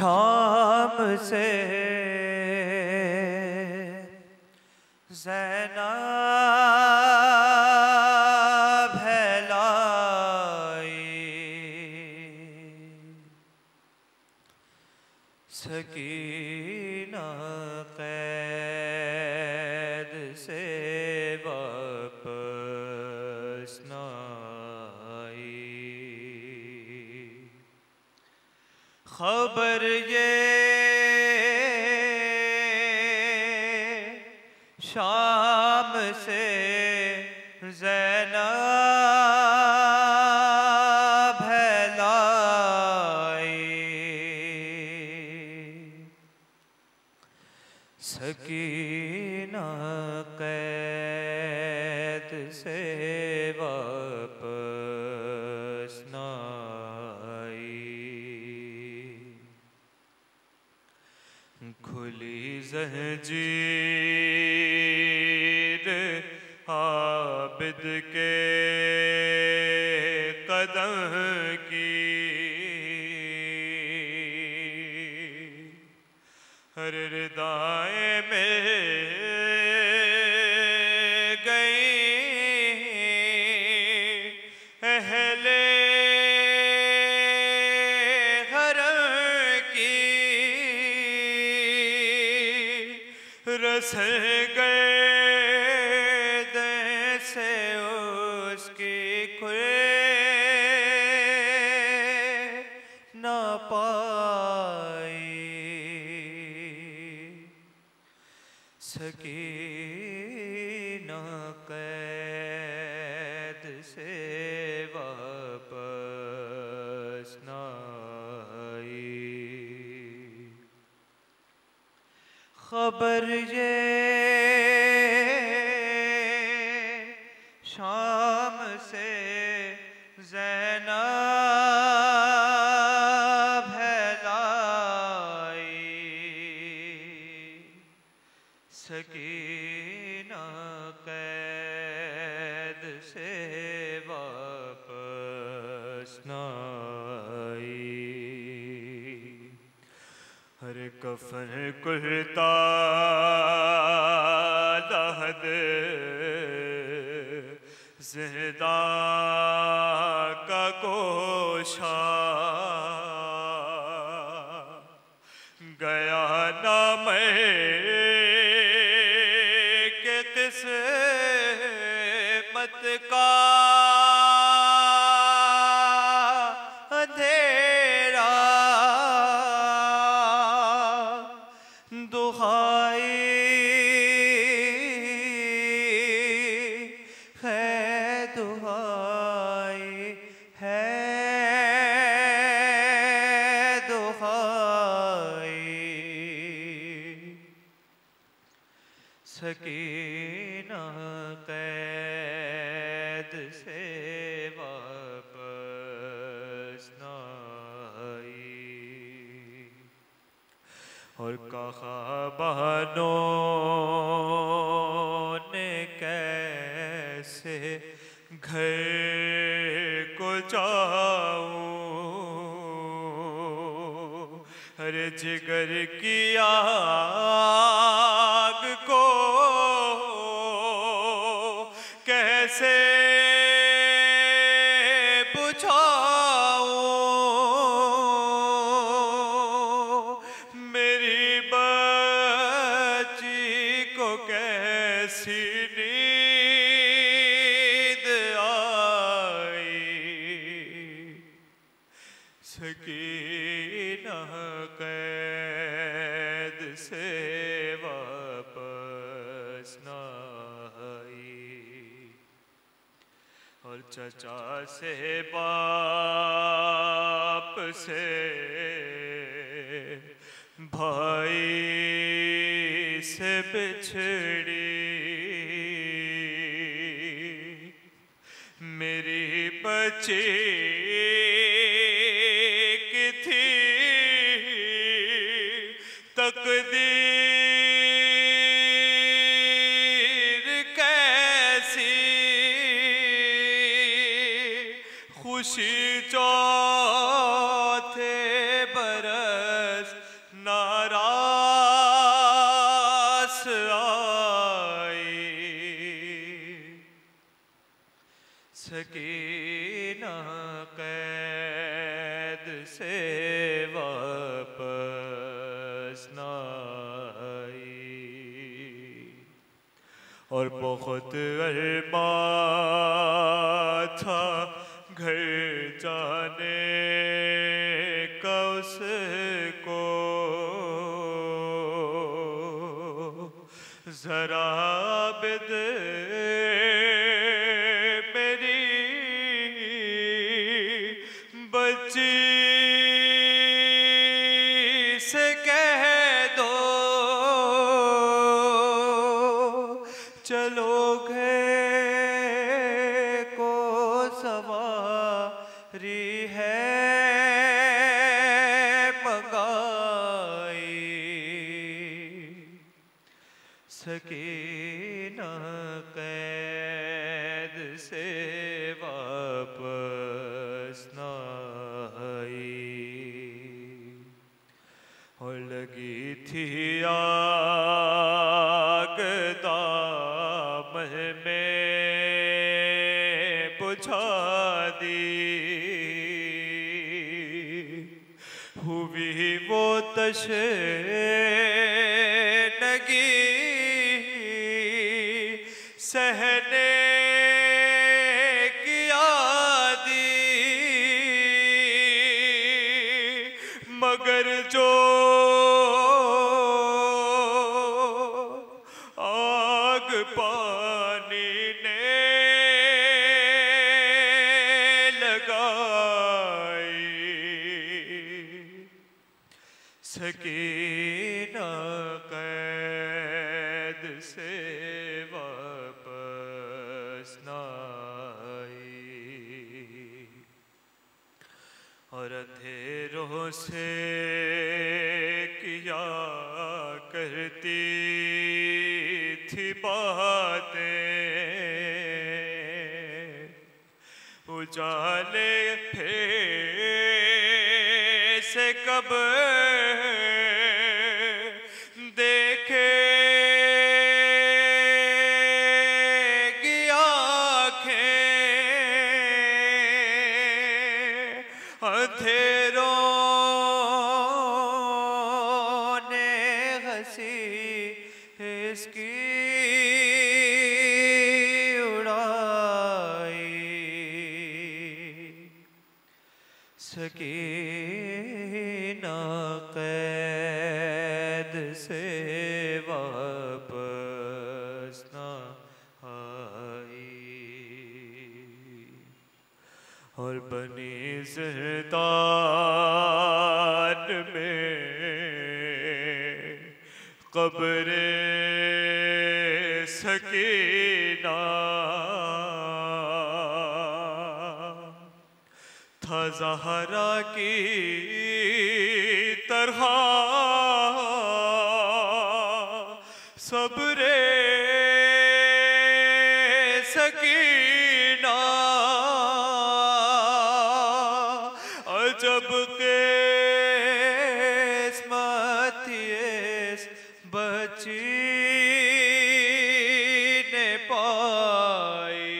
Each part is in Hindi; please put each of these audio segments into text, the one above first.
शाम से ज़ैनब है लाई, सकीना कैद से वापस न आई। खबर ये शाम से ज़ैनब फैलाई। सकीना कैद से वापस न आई। खुली ज़ंजीर आबिद के कदम की, हर रिदाएं मिल गई अहले हरम की। रस गए से उसकी खुए न पाई। सकीना कैद से वापस न आई। खबर ये शाम से ज़ैनब फैलाई। सकीना कैद से वापस न आई। हर कफन कुर्ता लहद ज़िंदा का कोशा गया ना मैं के किस्मत का अंधेरा। दुहाई सकीना कैद से वापस न आई। और कहा बहनों ने कैसे घर को जाऊं। हर जिगर की आग को कैसे बुझाऊं। मेरी बच्ची को कैसी नींद आई। सकीना कैद से वापस न आई। और चचा से बाप से भाई से बिछड़ी। मेरी बच्ची की थी तकदीर कैसी। खुशी चौथे बरस नारास आई। सकीना कैद से वापस न और बहुत अरमान था घर जाने का उसको, जरा बिद मेरी बच्ची से कह दो, चलो घर को सवारी है मंगाई। सकीना कैद से वापस न आई, और लगी थी आग दामन में बुझा दी, हुई वो तशनगी सहने की आदी, मगर जो आग पानी ने लगाई, सकीना कैद से वापस न आई, और अंधेरों से किया करती थी बातें, उजाले से कब देखेगी आँखें, अंधेरों ने हंसी इसकी सकीना कैद से वापस न आई, और बनी ज़िंदान में कब्रे सकीना था ज़हरा की तरह सब्रे सकीना, अजब किस्मत थी इस बच्ची ने पाई,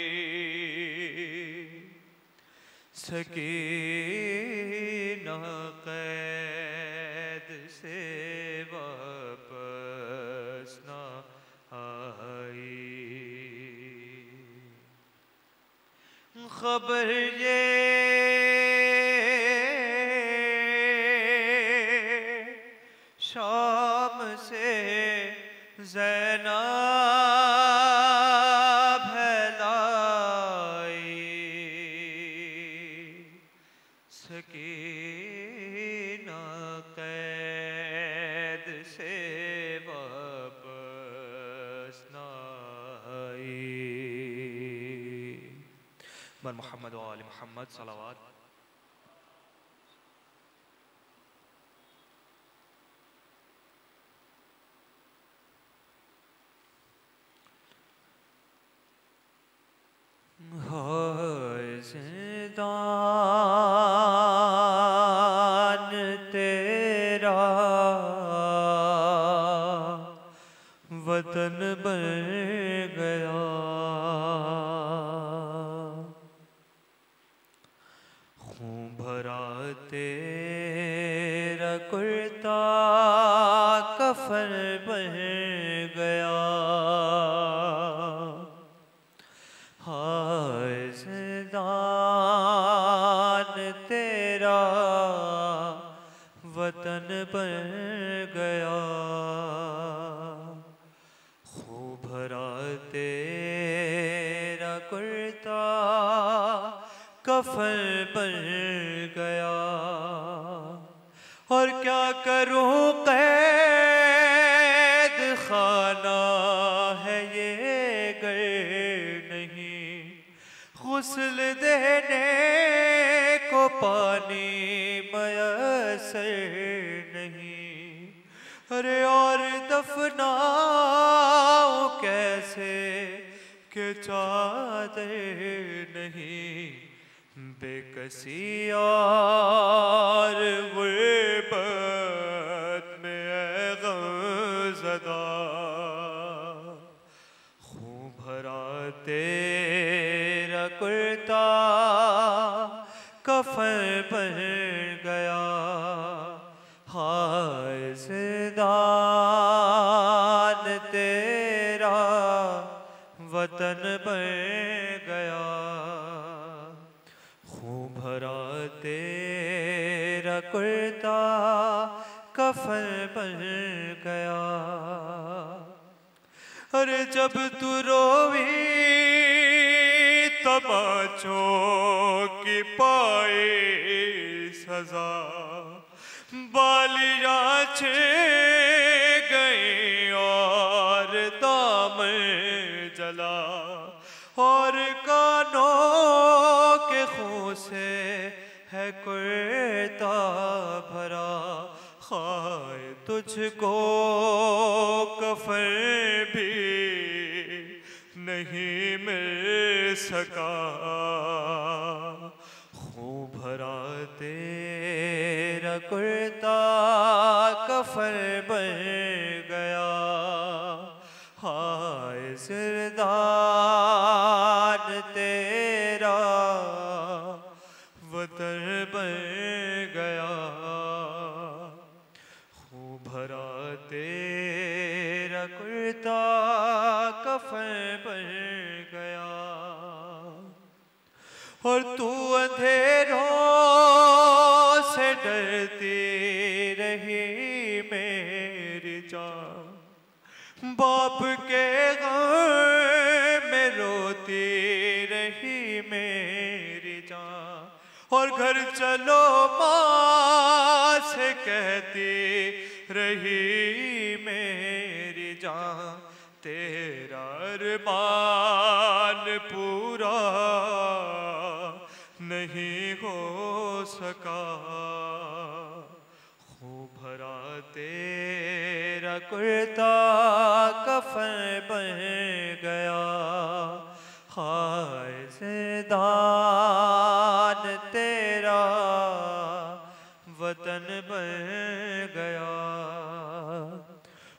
सकीना कैद से वापस न आई। खबर ये शाम से ज़ैनब फैलाई, सकीना कैद से वापस न आई। मन मोहम्मद व आले मोहम्मद सलावत। ज़िंदान तेरा वतन बन गया, खून भरा तेरा कुर्ता कफन बन गया। हाय ज़िंदान तेरा वतन बन गया। खूब भरा तेरा कुर्ता कफन बन गया। और क्या करूं कैद खाना है ये घर नहीं, गुस्ल देने को पानी मयसर नहीं। अरे और दफनाऊं कैसे के चादर नहीं, बेकसी और गुर्बत में ऐ गमज़दा। खून भरा तेरा कुर्ता कफन बन गया। हाय ज़िंदान तेरा वतन बन गया। खून भरा तेरा कुर्ता कफन बन गया। अरे जब तू रोवी तमाचों की पाए सजा, बालियाँ छिड़ गई और दामन जला। और कानों के खून से है कुर्ता भरा। हाय तुझको कफन भी नहीं मिल सका। खून भरा तेरा कुर्ता कफन बन गया। हाय ज़िंदान तेरा वतन बन गया। खून भरा तेरा कुर्ता कफन बन गया। और तू अंधेरों से डरती रही मेरी जान, बाप के गम में रोती रही मेरी जान। और घर चलो माँ से कहती रही मेरी जान। तेरा अरमान पूरा नहीं हो सका। खून भरा तेरा कुर्ता कफन बन गया। हाय ज़िंदान तेरा वतन बन गया।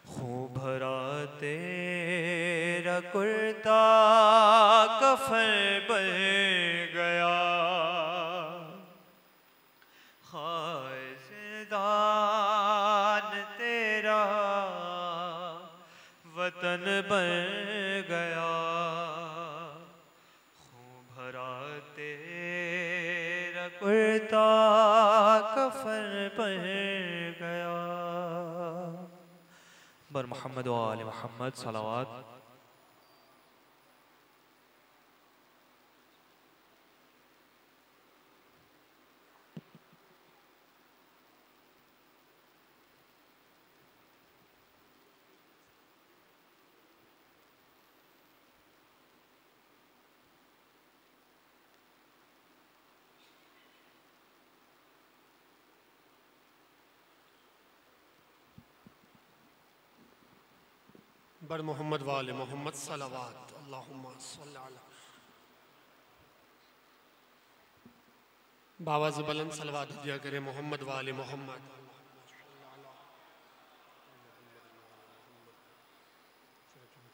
खून भरा तेरा कुर्ता कफन बन गया। हाय ज़िंदान तेरा वतन बन गया। खून भरा तेरा कुर्ता कफन बन गया। बर मोहम्मद व आले मोहम्मद सलावत। बर मोहम्मद वाले मोहम्मद सलावत। अल्लाहुम्मा सल्ली अला। बाबा से बुलंद सलवात दिया करे मोहम्मद वाले मोहम्मद।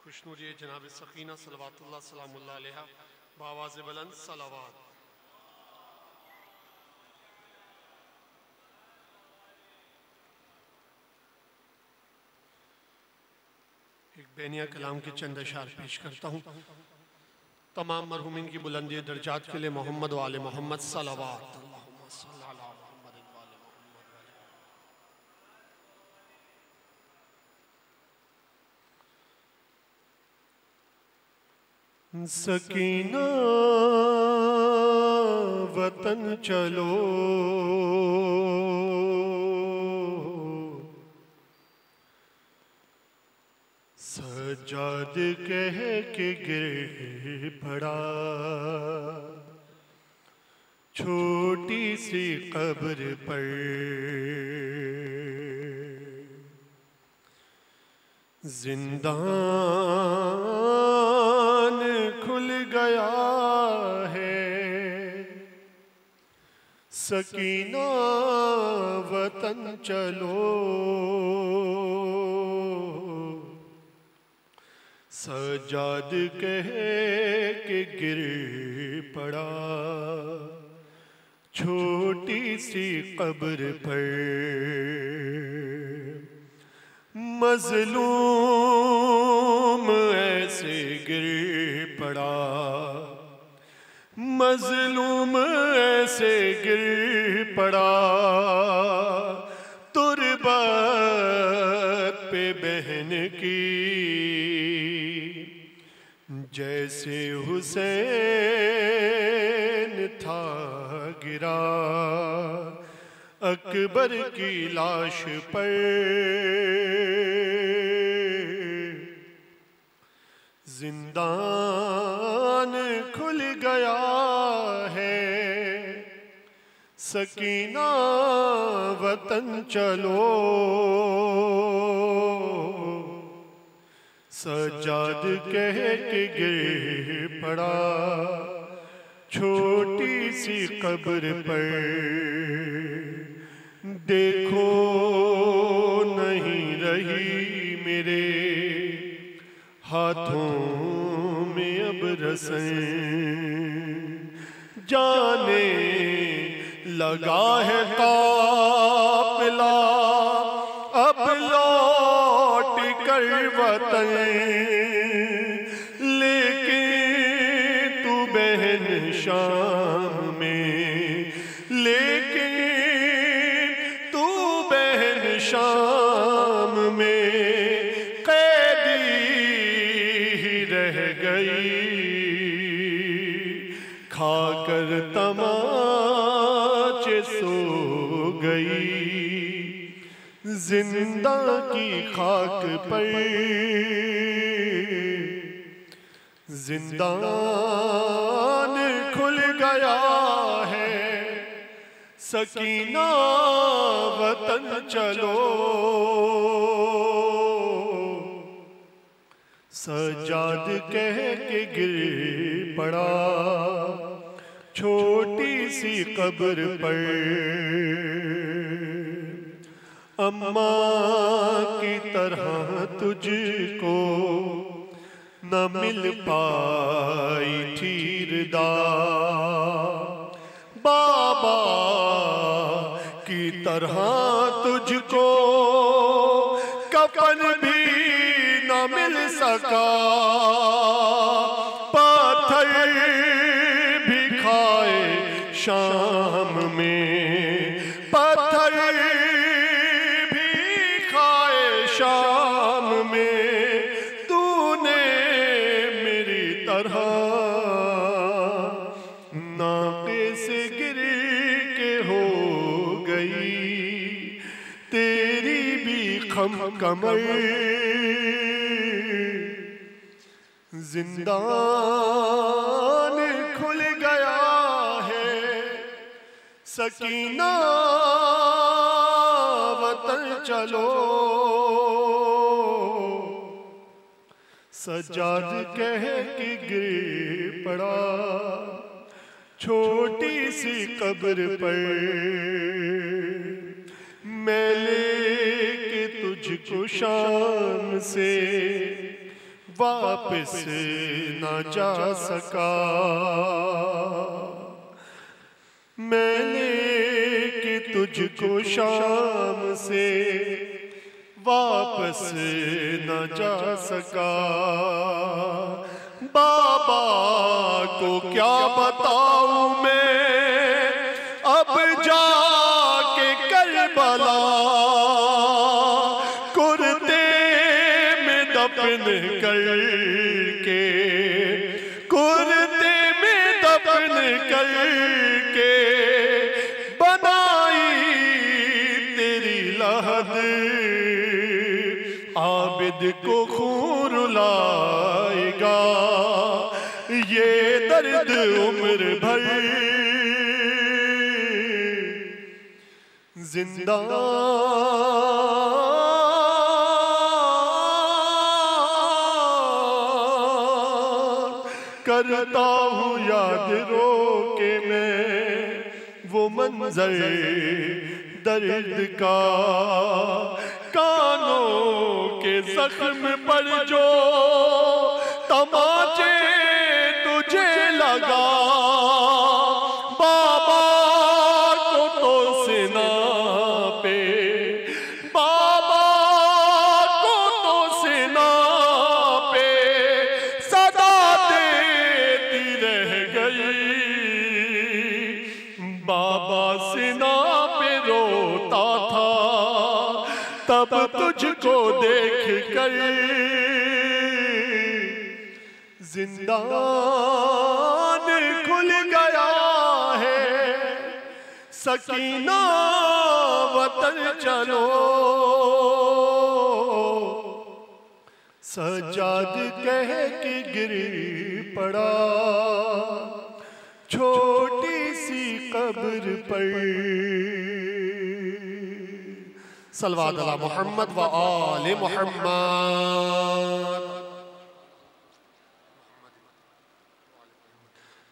खुशनूरी जनाब सकीना सलवातुल्लाह सलामुल्लाह अलैहा। बाबा से बुलंद सलावत। एक बेनिया कलाम के चंद अशार पेश करता हूँ। तमाम मरहुमीन की बुलंदी दर्जात के लिए मोहम्मद वाले मोहम्मद सलावत। सकीना वतन चलो, सज्जाद कह के गिर पड़ा, छोटी सी कब्र पर जिंदान खुल गया है। सकीना वतन चलो, सज्जाद कह के गिर पड़ा, छोटी सी कब्र पर मजलूम ऐसे गिर पड़ा, मजलूम ऐसे गिर पड़ा, तुरबत पे बहन की जैसे हुसैन था गिरा अकबर की लाश पर। जिंदान खुल गया है, सकीना वतन चलो, सज्जाद कह के गिर पड़ा, छोटी सी कब्र पर। देखो नहीं रही मेरे हाथों में अब रस्म, जाने लगा है काफिला अब लौट कर वतन। लेकिन तू बहन शाम में, लेकिन तू बहन शाम में कैदी रह गई, खाकर तमाचे सो गई जिंदा की खाक पर। जिंदान खुल गया है, सकीना वतन चलो, सज्जाद कह के गिर पड़ा, छोटी सी कब्र पर। अम्मा की तरह तुझको न मिल पाई थी रिदा, बाबा की तरह तुझको कफन भी न मिल सका, पत्थर भी खाए शाम में, पत्थर भी खाए शाम में, तूने मेरी तरह नाके से गिर के हो गई, तेरी भी खम कमर। जिंदान खुल गया है, सकीना वतन चलो, सज्जाद कह के गिर पड़ा, छोटी सी कब्र पर। मैं लेके तुझको शाम से वापस ना जा सका, मैं लेके तुझको शाम से वापस न जा सका। बाबा को क्या बताऊं मैं अब जाके करबला, कुर्ते में दफन करके, कुर्ते में दफन करके बनाई तेरी लहद, आबिद को खून रुलाएगा ये दर्द उम्र भर। जिंदा करता हूँ याद रो के मैं वो मंजर दर्द का, कानों के जख्म पर जो तमाचे तुझे लगा। बाबा को तो सीना पे, बाबा को तो सीना पे सदा देती रह गई। बाबा सीना पे रोता था तब तुझको देख कर, जिंदान खुल गया है सकीना वतन चलो। सजाद कह के गिर पड़ा छोटी सी कब्र पर। सल्लल्लाहु अलैहि मोहम्मद व आले मोहम्मद।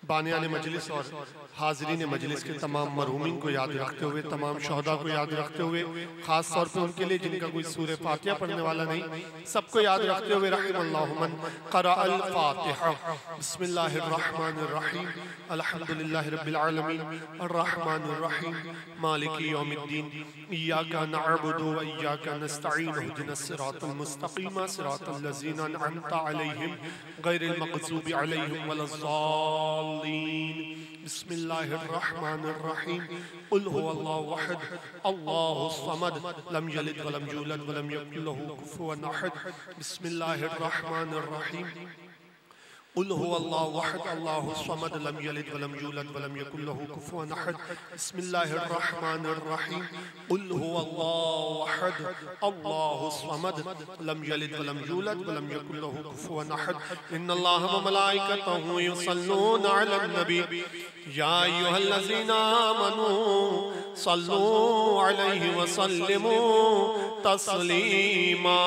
बानियान मजलिस और हाज़रीन मजलिस के तमाम मरहूमीन को याद रखते हुए, तमाम शहदा को याद रखते हुए, ख़ास तौर पे उनके लिए जिनका कोई सूरह फातिहा पढ़ने वाला नहीं, सबको याद रखते हुए रहमल्लाहु मन क़रअल फ़ातिहा। बिस्मिल्लाहिर्रहमानिर्रहीम, अल्हम्दुलिल्लाहि रब्बिल आलमीन, अर्रहमानिर्रहीम, मालिकी यौमिद्दीन, इय्याका नअबुदु व इय्याका नस्तईन, इहदिनस सिरातल मुस्तक़ीम, सिरातल लज़ीना अनअमता अलैहिम, गैरिल मग़ज़ूबि अलैहिम वलज़्ज़ालिन। बिस्मिल्लाहिर्रहमानिर्रहीम। कुल हुवल्लाहु अहद, अल्लाहुस समद, लम यलिद व लम यूलद व लम यकुल लहू कुफुवन अहद। बिस्मिल्लाहिर्रहमानिर्रहीम। कुल हुवल्लाहु अहद, अल्लाहुस समद, लम यलिद व लम यूलद व लम यकुल लहू कुफुवन अहद। बिस्मिल्लाहिर्रहमानिर्रहीम। कुल हुवल्लाहु अहद, अल्लाहुस समद, लम यलिद व लम यूलद व लम यकुल लहू कुफुवन अहद। इन्नल्लाह व मलाइकतहु युसल्लूना अलन नबी, या अय्युहल्लज़ीना आमनू सल्लू अलैहि व सल्लिमू तस्लीमा।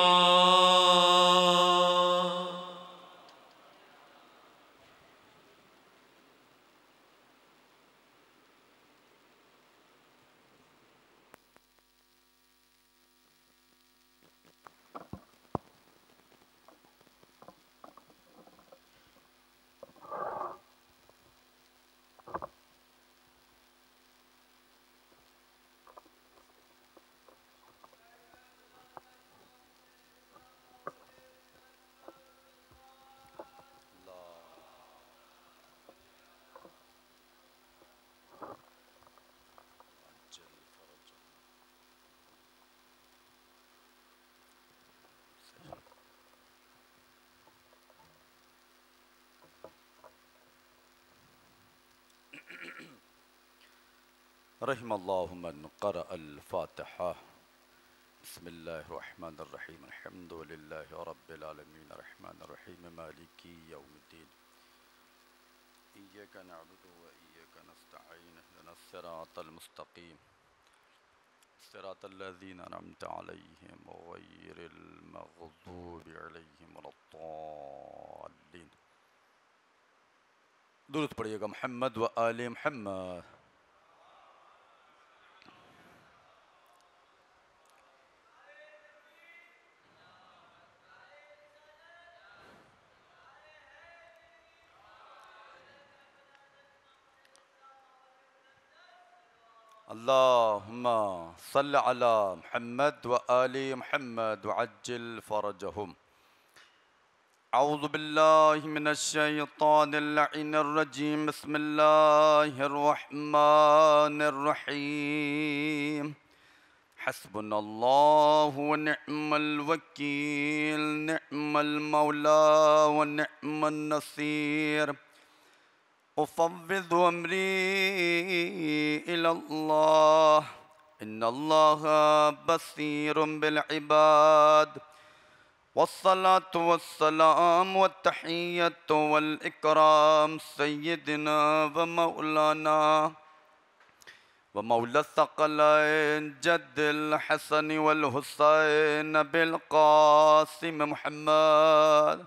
रहिमल्लाहु मन क़रअल फ़ातिहा। बिस्मिल्लाहिर्रहमानिर्रहीम, अल्हम्दुलिल्लाहि रब्बिल आलमीन, अर्रहमानिर्रहीम, मालिकी यौमिद्दीन, इय्याका नअबुदु व इय्याका नस्तईन, इहदिनस सिरातल मुस्तक़ीम, सिरातल लज़ीना अनअमता अलैहिम गैरिल मग़ज़ूबि अलैहिम वलद्दाल्लीन। दुरूद पढ़िएगा मुहम्मद व आले मुहम्मद। अल्लाहुम्मा सल्लि अला मुहम्मद व आलि मुहम्मद वअज्जिल फरजहुम। औज़ु बिल्लाहि मिनश शैतानिर लईनिर रजीम। बिस्मिल्लाहिर रहमानिर रहीम। हस्बुनल्लाहु व निअमल वकील, निअमल मौला व निअमन नसीर। उफ़व्विज़ु अम्री इलल्लाह, इन्नल्लाह बसीरुम बिल इबाद। वस्सलातु वस्सलाम वत्तहिय्यतु वल इकराम सय्यिदिना व मौलाना व मौला सकलैन जद्दिल हसन वल हुसैन बिल क़ासिम मुहम्मद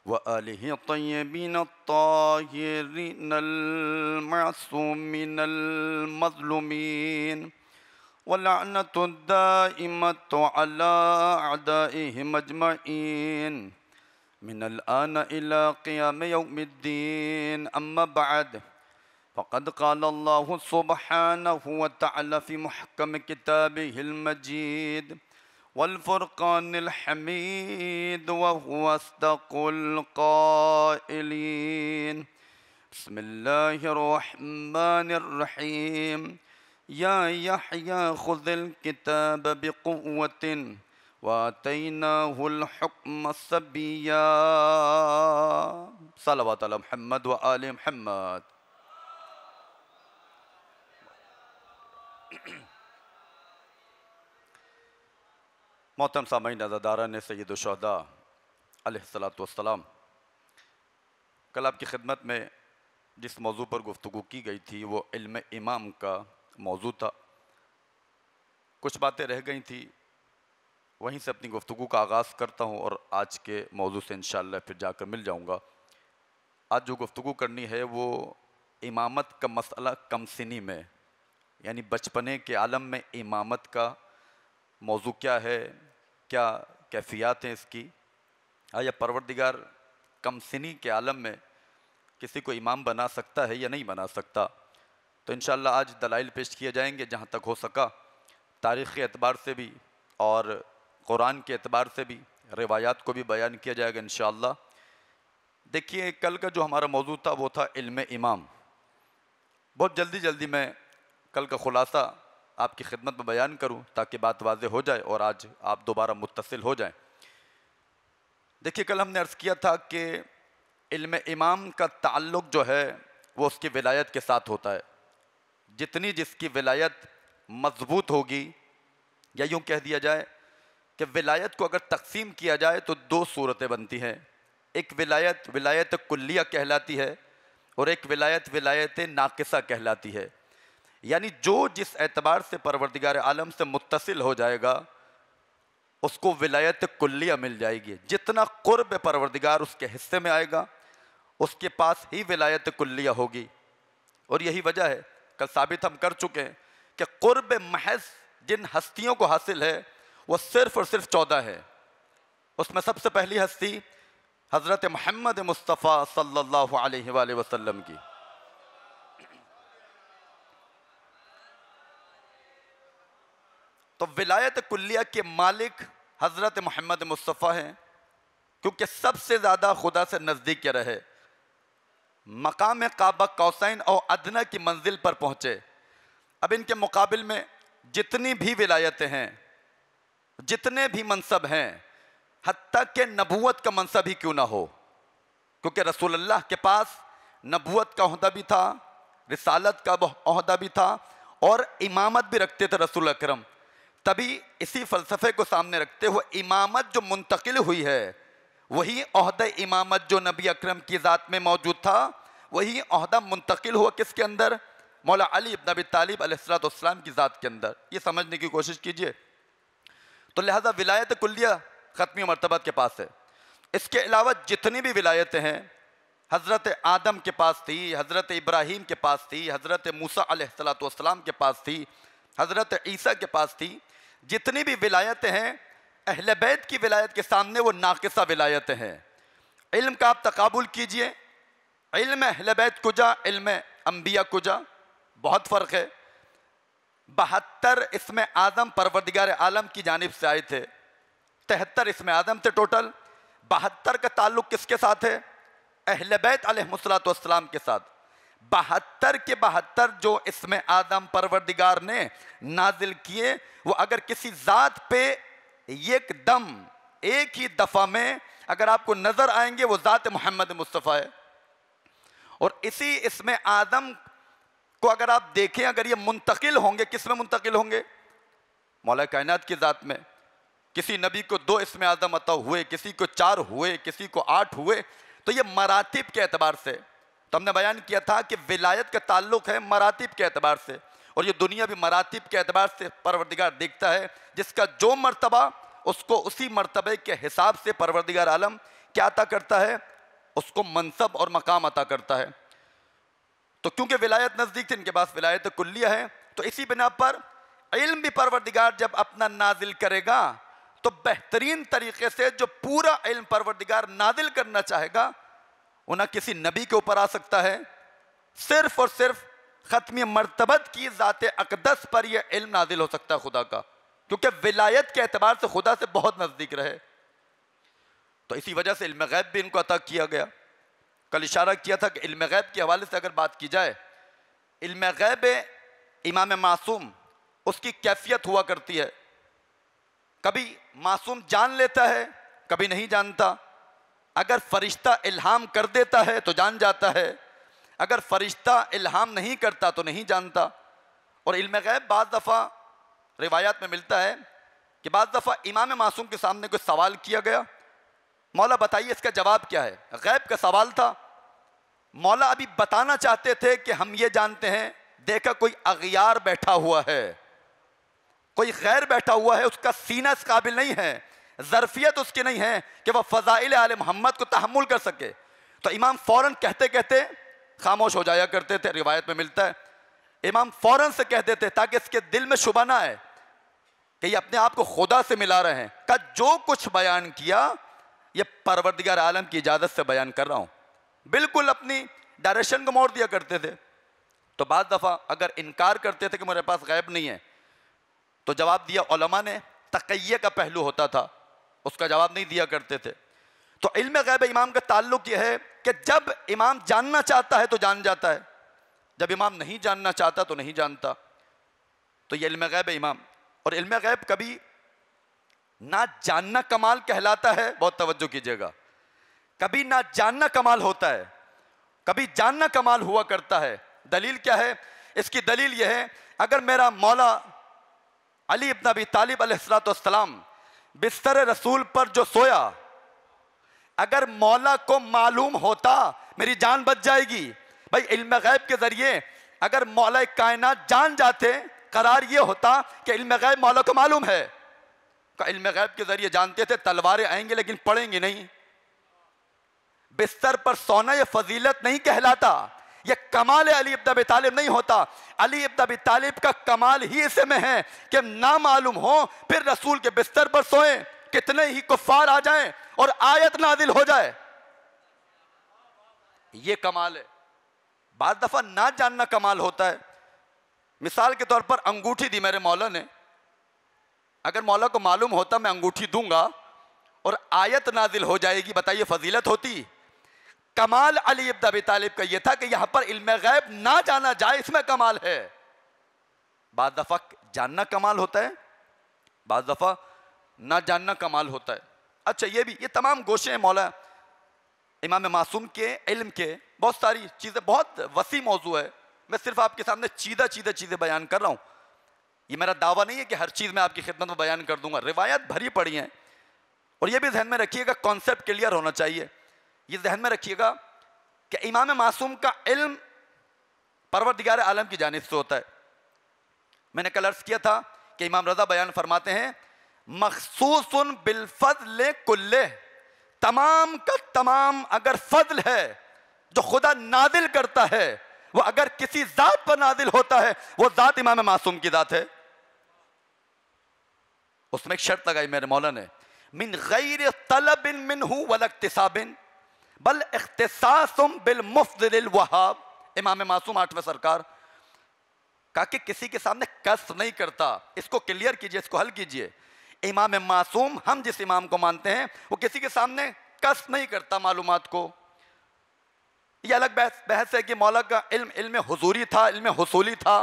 व आलिहि तय्यबीन अत्ताहिरीन अल-मासूमीन अल-मज़लूमीन व लअनतु दाइमतु अला अअदाइहिम अजमईन मिनल आन इला क़ियाम यौमिद्दीन। अम्मा बअद, फ़क़द क़ाल अल्लाहु सुब्हानहु व तआला फ़ी मुहकम किताबिहिल मजीद वल फ़ुरक़ानिल हमीद व हुवा अस्दक़ुल क़ाइलीन। बिस्मिल्लाहिर रहमानिर रहीम। या यहया ख़ुज़िल किताब बिक़ुव्वतिन व आतैनाहुल हुक्म सबिय्या। सल्लल्लाहु अलैहि मुहम्मद व आलि मुहम्मद। मोहतरम सामईन अज़ादारान सय्यदुश शुहदा अलैहिस्सलातु वस्सलाम, कल आपकी खिदमत में जिस मौजू पर गुफ्तगू की गई थी वो इल्म इमाम का मौजू था। कुछ बातें रह गई थी, वहीं से अपनी गुफ्तगू का आगाज़ करता हूँ और आज के मौजू से इंशाअल्लाह फिर जाकर मिल जाऊँगा। आज जो गुफ्तगू करनी है वो इमामत का मसला कमसिनी में, यानी बचपने के आलम में इमामत का मौजू क्या है, क्या कैफियत हैं इसकी, आया परवरदिगार कमसिनी के आलम में किसी को इमाम बना सकता है या नहीं बना सकता। तो इंशाअल्लाह आज दलाइल पेश किए जाएंगे जहाँ तक हो सका, तारीख़ के एतबार से भी और कुरान के एतबार से भी, रिवायात को भी बयान किया जाएगा इंशाअल्लाह। देखिए, कल का जो हमारा मौजू था वो था इल्म इमाम। बहुत जल्दी मैं कल का ख़ुलासा आपकी खिदमत में बयान करूं ताकि बात वाज़ेह हो जाए और आज आप दोबारा मुत्तसिल हो जाएं। देखिए, कल हमने अर्ज़ किया था कि इल्म इमाम का ताल्लुक़ जो है वो उसकी विलायत के साथ होता है। जितनी जिसकी विलायत मजबूत होगी, या यूँ कह दिया जाए कि विलायत को अगर तकसीम किया जाए तो दो सूरतें बनती हैं। एक विलायत विलायत कुल्लिया कहलाती है और एक विलायत विलायत नाक़िसा कहलाती है। यानी जो जिस एतबार से परवरदिगार आलम से मुत्तसिल हो जाएगा उसको विलायत कुल्लिया मिल जाएगी। जितना क़ुर्ब परवरदिगार उसके हिस्से में आएगा उसके पास ही विलायत कुल्लिया होगी। और यही वजह है, कल साबित हम कर चुके हैं कि क़ुर्ब महज जिन हस्तियों को हासिल है वो सिर्फ़ और सिर्फ 14 है। उसमें सबसे पहली हस्ती हज़रत मोहम्मद मुस्तफ़ा सल्लल्लाहु अलैहि वसल्लम की। तो विलायत कुल्लिया के मालिक हज़रत मोहम्मद मुस्तफ़ा हैं, क्योंकि सबसे ज़्यादा खुदा से नज़दीक रहे, मकाम काबा कौसैन और अदना की मंजिल पर पहुँचे। अब इनके मुकाबिल में जितनी भी विलायतें हैं, जितने भी मनसब हैं, हत्ता के नबूवत का मनसब ही क्यों ना हो, क्योंकि रसूलुल्लाह के पास नबूवत का ओहदा भी था, रिसालत का ओहदा भी था और इमामत भी रखते थे रसूल अकरम। तभी इसी फ़लसफ़े को सामने रखते हुए इमामत जो मुंतकिल हुई है वही ओहदा इमामत जो नबी अकरम की ज़ात में मौजूद था वही ओहदा मुंतकिल हुआ किसके अंदर? मौला अली इब्न अबी तालिब अलैहिस्सलाम की ज़ात के अंदर। ये समझने की कोशिश कीजिए। तो लिहाजा विलायत कुल्लिया ख़त्मी मर्तबत के पास है। इसके अलावा जितनी भी विलायतें हैं, हज़रत आदम के पास थी, हज़रत इब्राहीम के पास थी, हज़रत मूसा अलैहिस्सलाम के पास थी, हज़रत ईसा के पास थी। जितनी भी विलायतें हैं, अहले बैत की विलायत के सामने वो नाक़िसा विलायतें हैं। इल्म का आप तकाबुल कीजिए। इल्म अहले बैत कुजा, इल्म अंबिया कुजा, बहुत फ़र्क है। 72 इसमें आदम परवरदिगार आलम की जानिब से आए थे, 73 इसमें आदम थे टोटल। 72 का ताल्लुक़ किसके साथ है? अहले बैत अलैहिस्सलातु वस्सलाम के साथ। 72 के 72 जो इसमें आदम परवरदिगार ने नाजिल किए, वो अगर किसी ज़ात पे एकदम एक ही दफ़ा में अगर आपको नज़र आएंगे, वो ज़ात मोहम्मद मुस्तफ़ा है। और इसी इसमें आदम को अगर आप देखें, अगर ये मुंतकिल होंगे, किस में मुंतकिल होंगे? मौला कायनात की ज़ात में। किसी नबी को 2 इसमें आदम अता हुए, किसी को 4 हुए, किसी को 8 हुए। तो ये मरातिब के एतबार से, तो हमने बयान किया था कि विलायत का ताल्लुक़ है मरातिब के एतबार से, और ये दुनिया भी मरातिब के एतबार से परवरदिगार देखता है। जिसका जो मर्तबा, उसको उसी मर्तबे के हिसाब से परवरदिगार आलम क्या अता करता है? उसको मनसब और मकाम अता करता है। तो क्योंकि विलायत नज़दीक थी, इनके पास विलायत कुल्लिया है, तो इसी बिना पर इल्म भी परवरदिगार जब अपना नाजिल करेगा तो बेहतरीन तरीके से जो पूरा इल्म परवरदिगार नाजिल करना चाहेगा, वो ना किसी नबी के ऊपर आ सकता है, सिर्फ और सिर्फ ख़त्मी मर्तबत की ज़ात अक़दस पर यह इल्म नाजिल हो सकता है खुदा का, क्योंकि विलायत के एतबार से खुदा से बहुत नज़दीक रहे। तो इसी वजह से इल्म गैब भी इनको अता किया गया। कल इशारा किया था कि इल्म गैब के हवाले से अगर बात की जाए, इल्म गैब इमाम मासूम, उसकी कैफियत हुआ करती है। कभी मासूम जान लेता है, कभी नहीं जानता। अगर फरिश्ता इल्हाम कर देता है तो जान जाता है, अगर फरिश्ता इल्हाम नहीं करता तो नहीं जानता। और इल्म गैब बाज़ दफ़ा रिवायात में मिलता है कि बाज़ दफ़ा इमाम मासूम के सामने कोई सवाल किया गया, मौला बताइए इसका जवाब क्या है। गैब का सवाल था, मौला अभी बताना चाहते थे कि हम ये जानते हैं, देखा कोई अगियार बैठा हुआ है, कोई गैर बैठा हुआ है, उसका सीना इस काबिल नहीं है, ज़रफ़ियत उसकी नहीं है कि वह फ़ज़ाइल आले मोहम्मद को तहम्मुल कर सके। तो इमाम फ़ौरन कहते कहते खामोश हो जाया करते थे। रिवायत में मिलता है इमाम फ़ौरन से कह देते ताकि इसके दिल में शुबा ना आए कि ये अपने आप को खुदा से मिला रहे हैं। का जो कुछ बयान किया ये परवरदिगार आलम की इजाज़त से बयान कर रहा हूँ। बिल्कुल अपनी डायरेक्शन को मोड़ दिया करते थे। तो बाद दफ़ा अगर इनकार करते थे कि मेरे पास गैब नहीं है, तो जवाब दिया उलमा ने, तक़य्ये का पहलू होता था, उसका जवाब नहीं दिया करते थे। तो इल्म गैब इमाम का ताल्लुक़ यह है कि जब इमाम जानना चाहता है तो जान जाता है, जब इमाम नहीं जानना चाहता तो नहीं जानता। तो ये इल्म गैब इमाम। और इल्म गैब कभी ना जानना कमाल कहलाता है, बहुत तवज्जो कीजिएगा, कभी ना जानना कमाल होता है, कभी जानना कमाल हुआ करता है। दलील क्या है? इसकी दलील यह है, अगर मेरा मौला अली इब्न अबी तालिब अलैहिस्सलाम बिस्तर रसूल पर जो सोया, अगर मौला को मालूम होता मेरी जान बच जाएगी। भाई इल्म गैब के जरिए अगर मौला कायनात जान जाते, करार ये होता कि इल्म गैब मौला को मालूम है। का इल्म गैब के जरिए जानते थे तलवारें आएंगी लेकिन पड़ेंगी नहीं। बिस्तर पर सोना ये फजीलत नहीं कहलाता, ये कमाल अली इब्न अबी तालिब नहीं होता। अली इब्न अबी तालिब का कमाल ही इसमें है कि ना मालूम हो फिर रसूल के बिस्तर पर सोए, कितने ही कुफ्फार आ जाएं और आयत नाजिल हो जाए, ये कमाल है। बाद दफा ना जानना कमाल होता है। मिसाल के तौर पर अंगूठी दी मेरे मौला ने, अगर मौला को मालूम होता मैं अंगूठी दूंगा और आयत नाजिल हो जाएगी, बताइए फजीलत होती? कमाल अली इब्न अबी तालिब का यह था कि यहां पर इल्म गैब ना जाना जाए, इसमें कमाल है। बाद दफा जानना कमाल होता है, बाद दफा ना जानना कमाल होता है। अच्छा ये तमाम गोशे हैं मौला इमाम मासूम के इल्म के, बहुत सारी चीज़ें, बहुत वसी मौजू है। मैं सिर्फ आपके सामने चीदा चीज़ें बयान कर रहा हूँ। ये मेरा दावा नहीं है कि हर चीज़ मैं आपकी खिदमत में बयान कर दूंगा। रिवायत भरी पड़ी हैं। और ये भी ध्यान में रखिएगा, कॉन्सेप्ट क्लियर होना चाहिए। ये ध्यान में रखिएगा कि इमाम मासूम का इल्म परवरदिगार आलम की जानिब से होता है। मैंने कल अर्ज किया था कि इमाम रज़ा बयान फरमाते हैं, मखसूसन बिलफज़ल कुल्ले, तमाम का तमाम अगर फजल है जो खुदा नादिल करता है, वो अगर किसी जात पर नादिल होता है, वो जात इमाम मासूम की जात है। उसमें एक शर्त लगाई मेरे मौला ने, मिन गैर तलबिन मिनहु वला इक्तिसाबिन, बल इख्तिसासुम बिल मुफ्दिल वहाब। इमाम मासूम 8वें सरकार कहा कि किसी के सामने कस नहीं करता। इसको क्लियर कीजिए, इसको हल कीजिए। इमाम मासूम, हम जिस इमाम को मानते हैं, वो किसी के सामने कस नहीं करता मालूमात को। ये अलग बहस है कि मौला का इल्म हुजूरी था, इल्म हुसूली था,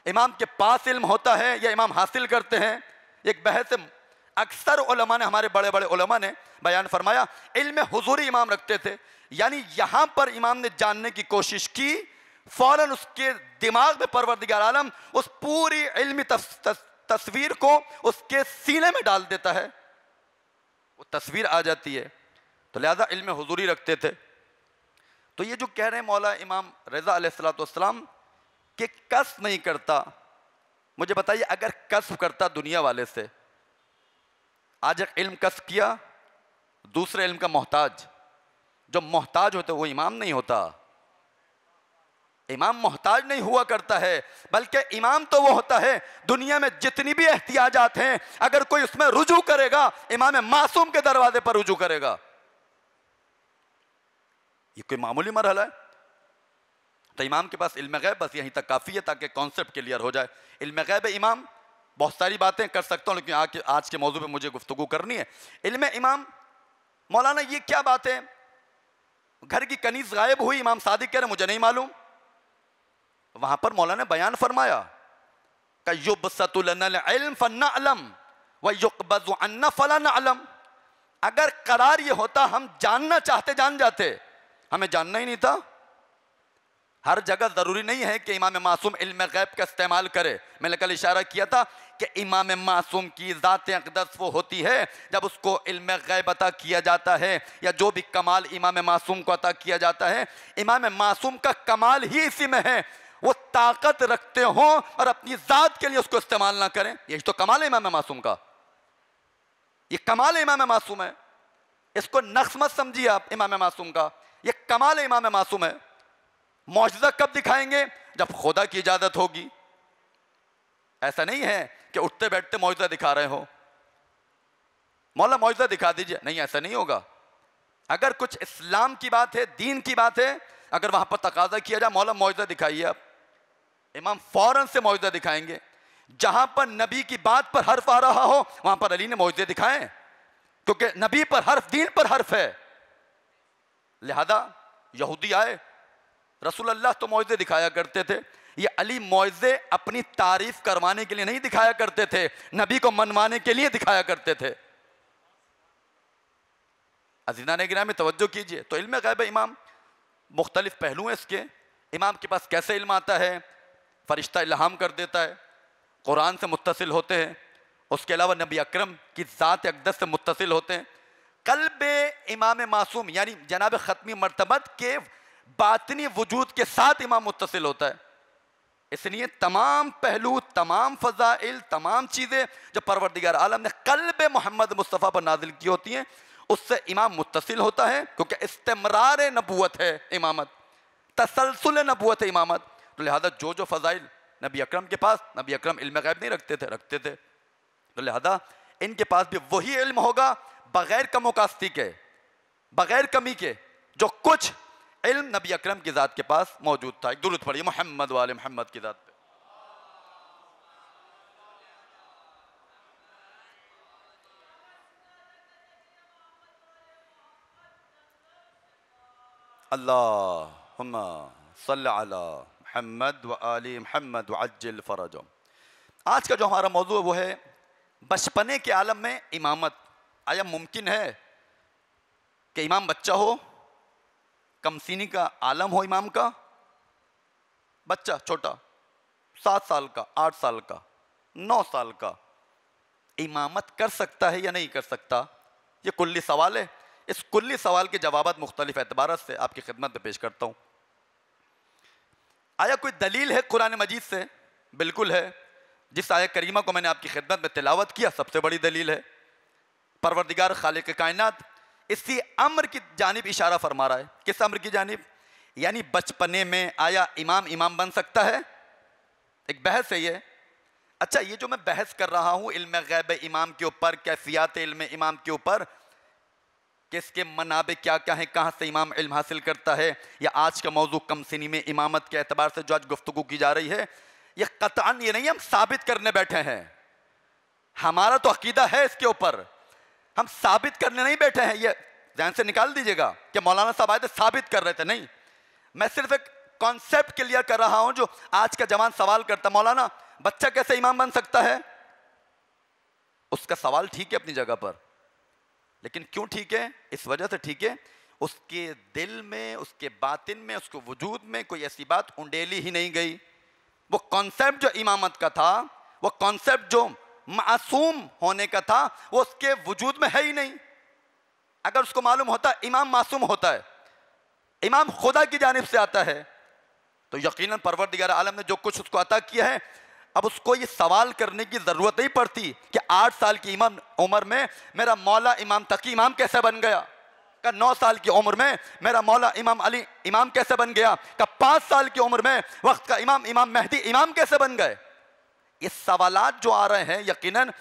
इमाम के पास इल्म होता है या इमाम हासिल करते हैं, एक बहस है। अक्सर उलमा ने, हमारे बड़े बड़े उलमा ने बयान फरमाया इल्म हुजूरी इमाम रखते थे, यानी यहां पर इमाम ने जानने की कोशिश की, फौरन उसके दिमाग में परवरदिगार आलम उस पूरी इल्मी तस्वीर को उसके सीने में डाल देता है, वो तस्वीर आ जाती है। तो लिहाजा इल्म हुजूरी रखते थे। तो ये जो कह रहे हैं मौला इमाम रज़ा अलैहिस्सलाम कि कस नहीं करता, मुझे बताइए अगर कसब करता दुनिया वाले से, आज एक इल्म कस किया, दूसरे इल्म का मोहताज, जो मोहताज होता है वो इमाम नहीं होता। इमाम मोहताज नहीं हुआ करता है, बल्कि इमाम तो वो होता है दुनिया में जितनी भी एहतियाजात हैं, अगर कोई उसमें रुजू करेगा, इमाम मासूम के दरवाजे पर रुजू करेगा। ये कोई मामूली मरहला है? तो इमाम के पास इल्म गैब बस यहीं तक काफ़ी है ताकि कॉन्सेप्ट क्लियर हो जाए। इल्म गैब इमाम, बहुत सारी बातें कर सकता हूँ लेकिन आज के मौजू पे मुझे गुफ्तगू करनी है। इल्म इमाम, मौलाना ये क्या बात है, घर की कनीज गायब हुई, इमाम सादिक कह रहे मुझे नहीं मालूम। वहां पर मौलाना ने बयान फरमाया कि युबसतु लनल इल्म फनअलम व युक़बज़ु अन्ना फला नअलम। अगर करार ये होता हम जानना चाहते जान जाते, हमें जानना ही नहीं था। हर जगह जरूरी नहीं है कि इमाम मासूम इल्म गैब का इस्तेमाल करे। मैंने कल इशारा किया था कि इमाम मासूम की ज़ात अक़दस वो होती है जब उसको इल्म गैब अता किया जाता है, या जो भी कमाल इमाम मासूम को अता किया जाता है, इमाम मासूम का कमाल ही इसी में है, वो ताकत रखते हों और अपनी ज़ात के लिए उसको इस्तेमाल ना करें। यही तो कमाल है इमाम मासूम का, ये कमाल है इमाम मासूम है। इसको नक्स मत समझिए आप इमाम मासूम का, ये कमाल है इमाम मासूम है। मौजज़ा कब दिखाएंगे? जब खुदा की इजाजत होगी। ऐसा नहीं है कि उठते बैठते मौजज़ा दिखा रहे हो, मौला मौजज़ा दिखा दीजिए, नहीं, ऐसा नहीं होगा। अगर कुछ इस्लाम की बात है, दीन की बात है, अगर वहां पर तकाजा किया जाए मौला मौजज़ा दिखाइए, आप इमाम फौरन से मौजज़ा दिखाएंगे। जहां पर नबी की बात पर हर्फ आ रहा हो वहां पर अली ने मौजज़े दिखाए, क्योंकि नबी पर हर्फ दीन पर हर्फ है। लिहाजा यहूदी आए, रसूल अल्लाह तो मौजज़े दिखाया करते थे, ये अली मौजज़े अपनी तारीफ करवाने के लिए नहीं दिखाया करते थे, नबी को मनवाने के लिए दिखाया करते थे। अज़ीज़ान गिरामी तवज्जो कीजिए। तो इल्म गैब इमाम, मुख्तलिफ पहलू हैं इसके। इमाम के पास कैसे इल्म आता है? फरिश्ता इल्हाम कर देता है, कुरान से मुत्तसिल होते हैं, उसके अलावा नबी अकरम की ज़ात अक़दस से मुत्तसिल होते हैं। क़ल्बे इमाम मासूम यानी जनाब ख़त्मी मर्तबत के बातनी वजूद के साथ इमाम मुत्तसिल होता है। इसलिए तमाम पहलू, तमाम फ़ज़ाइल, तमाम चीज़ें जो परवरदिगार आलम ने क़ल्ब मोहम्मद मुस्तफ़ा पर नाजिल की होती हैं, उससे इमाम मुत्तसिल होता है, क्योंकि इस्तिमरार नबूवत है इमामत, तसलसल नबूवत है इमामत। तो लिहाजा जो जो फ़ज़ाइल नबी अकरम के पास, नबी अकरम इल्म गैब नहीं रखते थे, रखते थे, तो लिहाजा इनके पास भी वही इल्म होगा बग़ैर कमोकास्ती के, बग़ैर कमी के, जो कुछ इल्म नबी अकरम की ज़ात के पास मौजूद था। एक दुरूद पढ़िए मोहम्मद वाले मोहम्मद की ज़ात पे। अल्लाहुम्मा सल्ली अला मुहम्मद व आलि मुहम्मद व अज्जिल फरजहुम। आज का जो हमारा मौजू है वो है बचपने के आलम में इमामत। आया मुमकिन है कि इमाम बच्चा हो, कमसीनी का आलम हो, इमाम का बच्चा छोटा 7 साल का, 8 साल का, 9 साल का, इमामत कर सकता है या नहीं कर सकता? ये कुल्ली सवाल है। इस कुल्ली सवाल के जवाबात मुख्तलिफ एतबारात से आपकी खिदमत में पेश करता हूँ। आया कोई दलील है कुरान मजीद से? बिल्कुल है। जिस आयत करीमा को मैंने आपकी खिदमत में तिलावत किया सबसे बड़ी दलील है। परवरदिगार खालिक कायनात इसी अम्र की जानिब इशारा फरमा रहा है। किस अम्र की जानिब? यानी बचपने में आया इमाम बन सकता है? एक बहस है ये। अच्छा, ये जो मैं बहस कर रहा हूँ इल्म गैब इमाम के ऊपर, कैफियत इल्म इमाम के ऊपर, कि इसके मनाबे क्या क्या हैं, कहाँ से इमाम इल्म हासिल करता है, या आज का मौजू कम सिनी में इमामत के एतबार से जो आज गुफ्तगू की जा रही है, ये कतअन ये नहीं हम साबित करने बैठे हैं। हमारा तो अकीदा है इसके ऊपर, हम साबित करने नहीं बैठे हैं। ये ध्यान से निकाल दीजिएगा कि मौलाना साहब आए थे साबित कर रहे थे, नहीं। मैं सिर्फ एक कॉन्सेप्ट क्लियर कर रहा हूं जो आज का जवान सवाल करता, मौलाना बच्चा कैसे इमाम बन सकता है? उसका सवाल ठीक है अपनी जगह पर, लेकिन क्यों ठीक है? इस वजह से ठीक है उसके दिल में, उसके बातिन में, उसके वजूद में कोई ऐसी बात उंडेली ही नहीं गई। वो कॉन्सेप्ट जो इमामत का था, वो कॉन्सेप्ट जो मासूम होने का था, वो उसके वजूद में है ही नहीं। अगर उसको मालूम होता इमाम मासूम होता है, इमाम खुदा की जानिब से आता है, तो यकीनन परवरदिगार आलम ने जो कुछ उसको अता किया है, अब उसको ये सवाल करने की जरूरत नहीं पड़ती कि 8 साल की उम्र में मेरा मौला इमाम तकी इमाम कैसे बन गया, का 9 साल की उम्र में मेरा मौला इमाम अली इमाम कैसे बन गया, का 5 साल की उम्र में वक्त का इमाम मेहदी इमाम कैसे बन गए। ये सवालात जो आ रहे हैं, यकीनन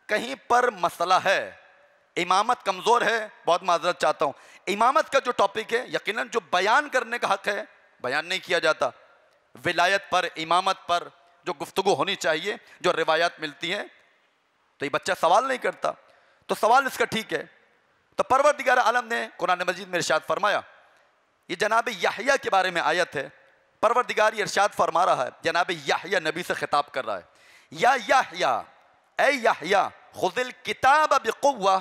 कहीं पर मसला है, इमामत कमजोर है। बहुत माजरत चाहता हूं, इमामत का जो टॉपिक है, यकीनन जो बयान करने का हक है, बयान नहीं किया जाता। विलायत पर, इमामत पर जो गुफ्तगू होनी चाहिए, जो रिवायात मिलती हैं, तो ये बच्चा सवाल नहीं करता, तो सवाल इसका ठीक है। तो परवरदिगार आलम ने कुरान मजीद में इरशाद फरमाया, ये जनाब याहिया के बारे में आयत है। परवरदिगार ये इरशाद फरमा रहा है, जनाब याहिया नबी से खिताब कर रहा है, या याहिया, ऐ याहिया खुदिल किताब बिकुव्वा,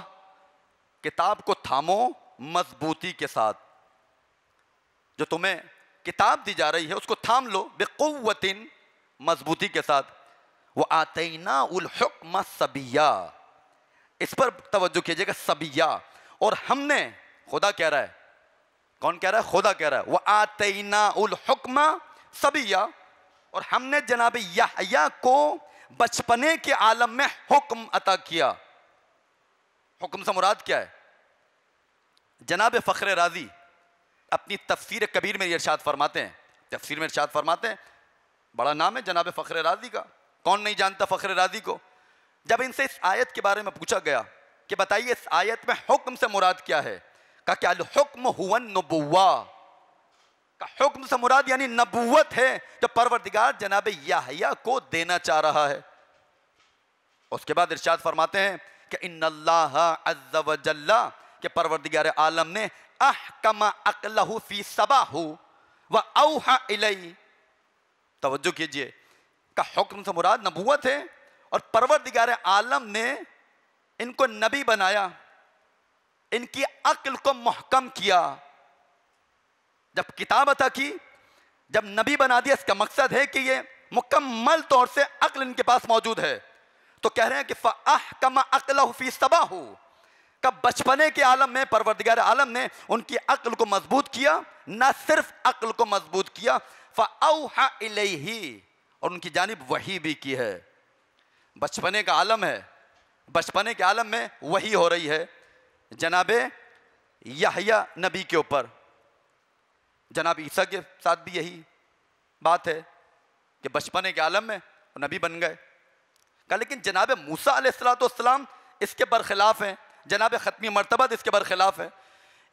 किताब को थामो मजबूती के साथ। जो तुम्हें किताब दी जा रही है उसको थाम लो, बिकुव्वतिन, मजबूती के साथ। वो आतैना उल हुक्म सबिया, इस पर तवज्जो कीजिएगा, सबिया। और हमने, खुदा कह रहा है, कौन कह रहा है? खुदा कह रहा है, वो आतैना उल हुक्म सबिया, और हमने जनाब याहिया को बचपने के आलम में हुक्म अता किया। हुक्म से मुराद क्या है? जनाब फखर राजी अपनी तफसीर कबीर में इरशाद फरमाते हैं, तफसीर में इरशाद फरमाते हैं, बड़ा नाम है जनाब फखर राजी का, कौन नहीं जानता फखर राजी को। जब इनसे इस आयत के बारे में पूछा गया कि बताइए इस आयत में हुक्म से मुराद क्या है, कहा क्या हुक्म हुवा नबुव्वा, का हुक्म से मुराद यानी नबुव्वत है जो परवरदिगार जनाब याहिया को देना चाह रहा है। उसके बाद इरशाद फरमाते हैं कि इन्नल्लाह अज़्ज़ व जल्ला, के परवरदिगार आलम ने अहकमा अक़लहु फी सबाहु व औहा इलैहि, तवज्जो कीजिए, का हुक्म से मुराद नबुव्वत है, और परवरदिगार आलम ने इनको नबी बनाया, इनकी अक्ल को मुहकम किया। जब किताब अता की, जब नबी बना दिया, इसका मकसद है कि ये मुकम्मल तौर से अक्ल इनके पास मौजूद है। तो कह रहे हैं कि फ़अहकम अक़लहु फ़ी सबाहु, का बचपने के आलम में परवरदिगार आलम ने उनकी अक्ल को मजबूत किया, ना सिर्फ अक्ल को मजबूत किया, फ़अौहा इलैहि, और उनकी जानिब वही भी की है। बचपने का आलम है, बचपने के आलम में वही हो रही है जनाबे याहिया नबी के ऊपर। जनाब ईसा के साथ भी यही बात है कि बचपने के आलम में नबी बन गए। कहा लेकिन जनाब मूसा अलैहिस्सलाम इसके बरखिलाफ हैं, जनाब ख़त्मी मर्तबत इसके बरखिलाफ है।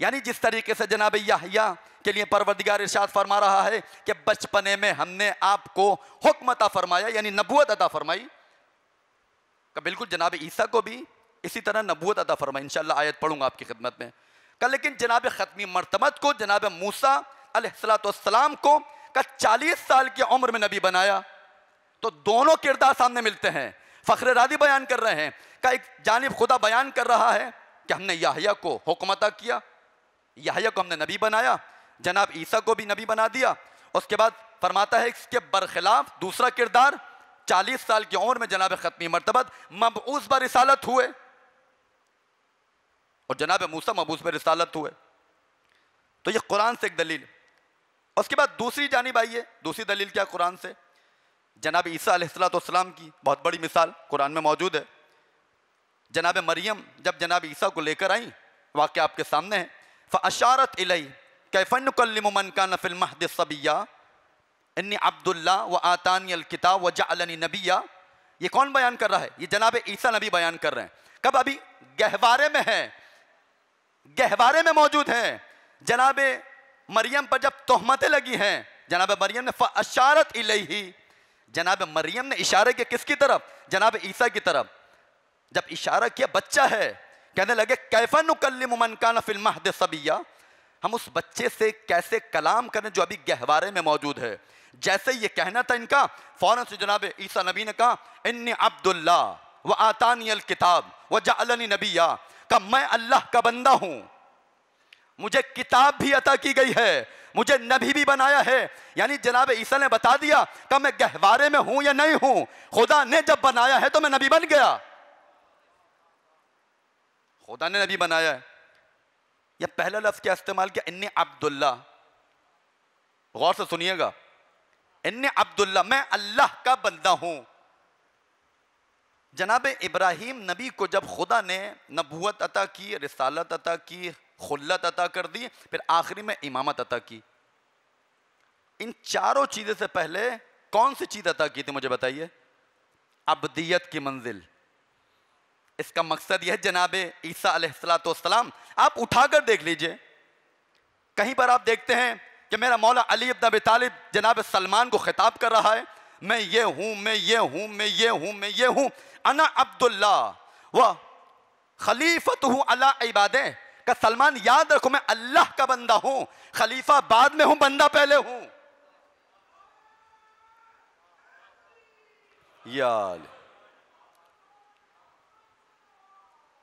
यानी जिस तरीके से जनाब याहिया के लिए परवरदिगार इरशाद फरमा रहा है कि बचपने में हमने आपको हुक्म अता फरमाया, यानी नबूवत अता फरमाई, का बिल्कुल जनाब ईसा को भी इसी तरह नबूवत अता फरमाई। इंशाअल्लाह आयत पढ़ूंगा आपकी खिदमत में। का लेकिन जनाब ख़त्मी मर्तबत को, जनाब मूसा अलैहिस्सलाम को का 40 साल की उम्र में नबी बनाया। तो दोनों किरदार सामने मिलते हैं। फखर रादी बयान कर रहे हैं का एक जानिब खुदा बयान कर रहा है कि हमने याहिया को हुक्म अता किया, याहिया को हमने नबी बनाया, जनाब ईसा को भी नबी बना दिया। उसके बाद फरमाता है इसके बरखिलाफ दूसरा किरदार, 40 साल की उम्र में जनाब ख़त्मी मर्तबत मबऊस पर रिसालत हुए, और जनाब मूसा मबूस पर रिसालत हुए। तो ये कुरान से एक दलील। उसके बाद दूसरी जानिब आइए, दूसरी दलील क्या कुरान से? जनाब ईसा अलैहिस्सलाम की बहुत बड़ी मिसाल कुरान में मौजूद है। जनाब मरियम जब जनाब ईसा को लेकर आई, वाक़या आपके सामने है, फ़अशारत इलैहि कैफ़ नुकल्लिमु मन कान फ़िल महदि सबिय्या इन्नी अब्दुल्लाह व आतानियल किताब व जअलनी नबिय्या। ये कौन बयान कर रहा है? ये जनाब ईसा नबी बयान कर रहे हैं। कब? अभी गहवारे में है, गहवारे में मौजूद हैं। जनाब मरियम पर जब तोहमतें लगी हैं, जनाब मरियम ने फअशारत इलैहि, जनाब मरियम ने इशारे किया किसकी तरफ? जनाब ईसा की तरफ। जब इशारा किया, बच्चा है, कहने लगे कैफा नुकल्लिमु मन काना फिल महद सबिया, हम उस बच्चे से कैसे कलाम करें जो अभी गहवारे में मौजूद है। जैसे ये कहना था इनका, फौरन से जनाब ईसा नबी ने कहा इन्नी अब्दुल्लाह व आतानी अल किताब व जअलनी नबिया, का मैं अल्लाह का बंदा हूं, मुझे किताब भी अता की गई है, मुझे नबी भी बनाया है। यानी जनाब ईसा ने बता दिया कि मैं गहवारे में हूं या नहीं हूं, खुदा ने जब बनाया है तो मैं नबी बन गया, खुदा ने नबी बनाया है। यह पहला लफ्ज क्या इस्तेमाल किया? इन्नी अब्दुल्ला। गौर से सुनिएगा, इन्नी अब्दुल्ला, मैं अल्लाह का बंदा हूं। जनाब इब्राहिम नबी को जब खुदा ने नबूवत अता की, रिसालत अता की, खुल्लत अता कर दी, फिर आखिरी में इमामत अता की, इन चारों चीज़ों से पहले कौन सी चीज़ अता की थी मुझे बताइए? अब्दियत की मंजिल। इसका मकसद यह है, जनाब ईसा अलैहिस्सलाम, आप उठाकर देख लीजिए, कहीं पर आप देखते हैं कि मेरा मौला अली इब्न अबी तालिब जनाब सलमान को खिताब कर रहा है, मैं ये हूं, मैं ये हूं, मैं ये हूं, मैं ये हूं, अना अब्दुल्ला व खलीफतहु अला इबादे, का सलमान याद रखो मैं अल्लाह का बंदा हूं, खलीफा बाद में हूं, बंदा पहले हूं। यार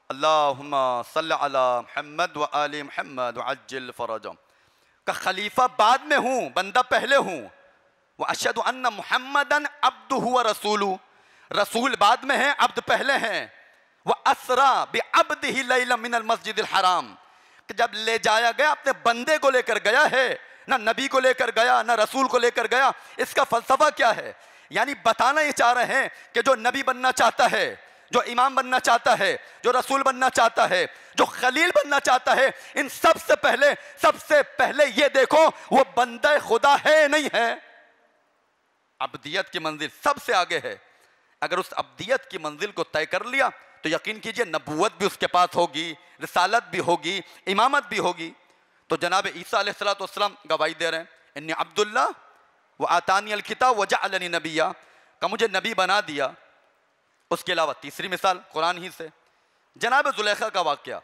अल्लाहुम्मा सल्लि अला मुहम्मद व आलि मुहम्मद व अज्जिल फरजम, का खलीफा बाद में हूं, बंदा पहले हूं। व अशहदु अन्ना मुहम्मदन अब्दुहु व रसूलु, रसूल बाद में है, अब्द पहले हैं। व असरा बि अब्दिही लैला मिनल मस्जिदिल हराम, कि जब ले जाया गया अपने बंदे को लेकर गया है, ना नबी को लेकर गया, ना रसूल को लेकर गया। इसका फलसफा क्या है? यानी बताना ये चाह रहे हैं कि जो नबी बनना चाहता है, जो इमाम बनना चाहता है, जो रसूल बनना चाहता है, जो खलील बनना चाहता है, इन सबसे पहले ये देखो वो बंदा खुदा है नहीं है। अब्दियत की मंजिल सबसे आगे है। अगर उस अब्दियत की मंजिल को तय कर लिया तो यकीन कीजिए नबूवत भी उसके पास होगी, रिसालत भी होगी, इमामत भी होगी। तो जनाब ईसा अलैहिस्सलाम गवाही दे रहे हैं, इन्नी अब्दुल्ला व आतानी अल किताब व जअलनी नबिया, का मुझे नबी बना दिया। उसके अलावा तीसरी मिसाल कुरान ही से, जनाब जुलेखा का वाक़या।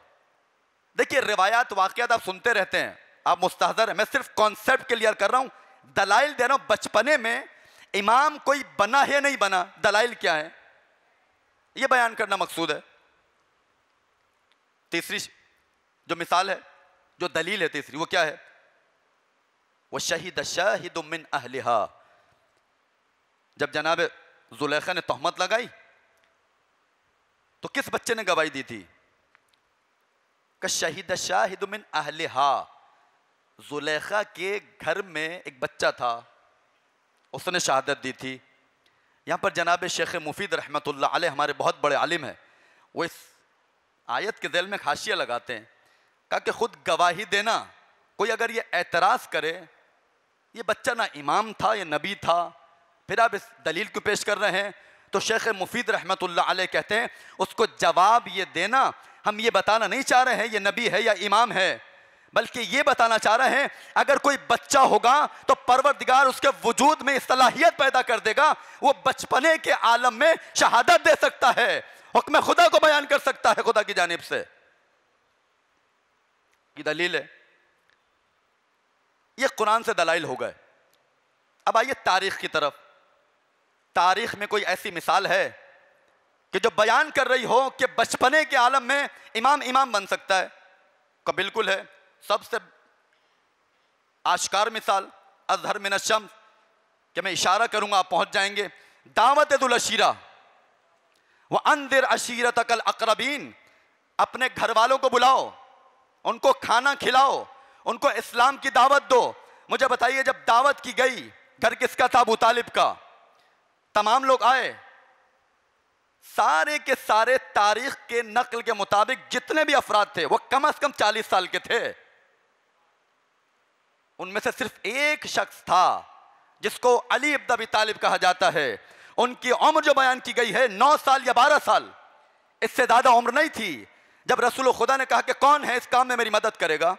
देखिए रिवायात वाक़यात आप सुनते रहते हैं, आप मुस्तहज़र हैं, मैं सिर्फ कॉन्सेप्ट क्लियर कर रहा हूँ, दलाइल दे रहा हूँ। बचपने में इमाम कोई बना है नहीं बना, दलाइल क्या है ये बयान करना मकसूद है। तीसरी जो मिसाल है, जो दलील है तीसरी, वो क्या है? वो शहीद शाहिद मिन अहलिहा, जब जनाब जुलेखा ने तोहमत लगाई तो किस बच्चे ने गवाही दी थी? कि शहीद शाहिद मिन अहलिहा, जुलेखा के घर में एक बच्चा था, उसने शहादत दी थी। यहाँ पर जनाब शेख मुफीद रहमतुल्लाह अलैह हमारे बहुत बड़े आलिम हैं, वो इस आयत के दिल में हाशिया लगाते हैं, कहा कि खुद गवाही देना, कोई अगर ये एतराज़ करे ये बच्चा ना इमाम था या नबी था, फिर आप इस दलील को पेश कर रहे हैं, तो शेख मुफीद रहमतुल्लाह अलैह कहते हैं उसको जवाब ये देना, हम ये बताना नहीं चाह रहे हैं ये नबी है या इमाम है, बल्कि ये बताना चाह रहे हैं अगर कोई बच्चा होगा तो परवरदिगार उसके वजूद में सलाहियत पैदा कर देगा, वो बचपने के आलम में शहादत दे सकता है, हुक्म खुदा को बयान कर सकता है खुदा की जानिब से। ये दलील है, ये कुरान से दलाइल हो गए। अब आइए तारीख की तरफ। तारीख में कोई ऐसी मिसाल है कि जो बयान कर रही हो कि बचपने के आलम में इमाम बन सकता है? का बिल्कुल है। सबसे आश्कार मिसाल अज़हर मिन अश-शम्स, कि मैं इशारा करूंगा आप पहुंच जाएंगे। दावत दुल अशीरा व अंदिर अशीरतकल अक़रबीन, अपने घर वालों को बुलाओ, उनको खाना खिलाओ, उनको इस्लाम की दावत दो। मुझे बताइए जब दावत की गई, घर किसका था? अबू तालिब का। तमाम लोग आए, सारे के सारे तारीख के नकल के मुताबिक जितने भी अफराद थे वो कम से कम 40 साल के थे। उनमें से सिर्फ एक शख्स था जिसको अली इब्न अबी तालिब कहा जाता है। उनकी उम्र जो बयान की गई है 9 साल या 12 साल, इससे ज्यादा उम्र नहीं थी। जब रसूल खुदा ने कहा कि कौन है इस काम में मेरी मदद करेगा,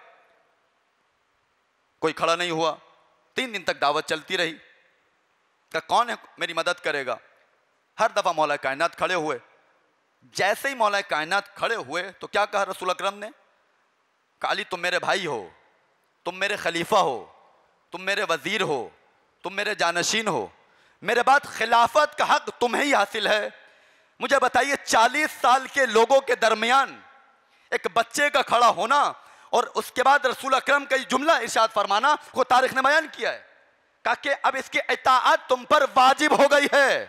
कोई खड़ा नहीं हुआ। 3 दिन तक दावत चलती रही कि कौन है मेरी मदद करेगा। हर दफा मौला कायनात खड़े हुए। जैसे ही मौला कायनात खड़े हुए तो क्या कहा रसूल अकरम ने? कहा अली तुम मेरे भाई हो, तुम मेरे खलीफा हो, तुम मेरे वजीर हो, तुम मेरे जानशीन हो, मेरे बाद खिलाफत का हक तुम्हें ही हासिल है। मुझे बताइए 40 साल के लोगों के दरमियान एक बच्चे का खड़ा होना और उसके बाद रसूल अकरम का ये जुमला इरशाद फरमाना को तारीख ने बयान किया है। कहा कि अब इसकी इताअत तुम पर वाजिब हो गई है।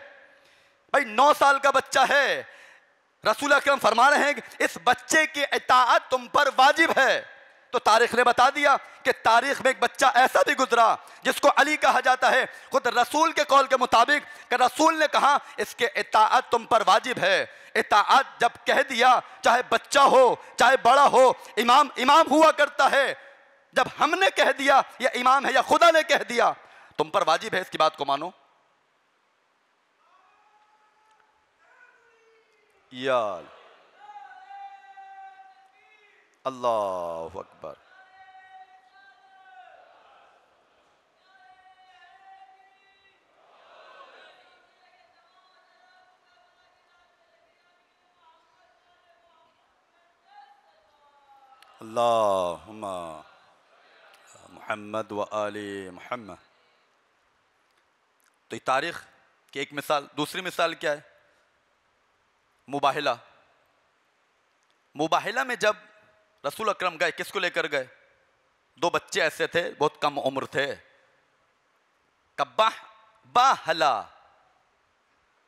भाई 9 साल का बच्चा है, रसूल अकरम फरमा रहे हैं कि इस बच्चे की इताअत तुम पर वाजिब है। तो तारीख ने बता दिया कि तारीख में एक बच्चा ऐसा भी गुजरा जिसको अली कहा जाता है। खुद रसूल के कौल के मुताबिक कि रसूल ने कहा इसके इताअत तुम पर वाजिब है। इताअत जब कह दिया, चाहे बच्चा हो चाहे बड़ा हो, इमाम इमाम हुआ करता है। जब हमने कह दिया या इमाम है या खुदा ने कह दिया तुम पर वाजिब है, इसकी बात को मानो। या अल्लाहु अकबर। अल्लाहुम्मा मुहम्मद व आले मुहम्मद। तो ये तारीख की एक मिसाल। दूसरी मिसाल क्या है? मुबाहिला। मुबाहिला में जब रसूल अकरम गए, किसको लेकर गए? 2 बच्चे ऐसे थे, बहुत कम उम्र थे। कब्बाह बाहला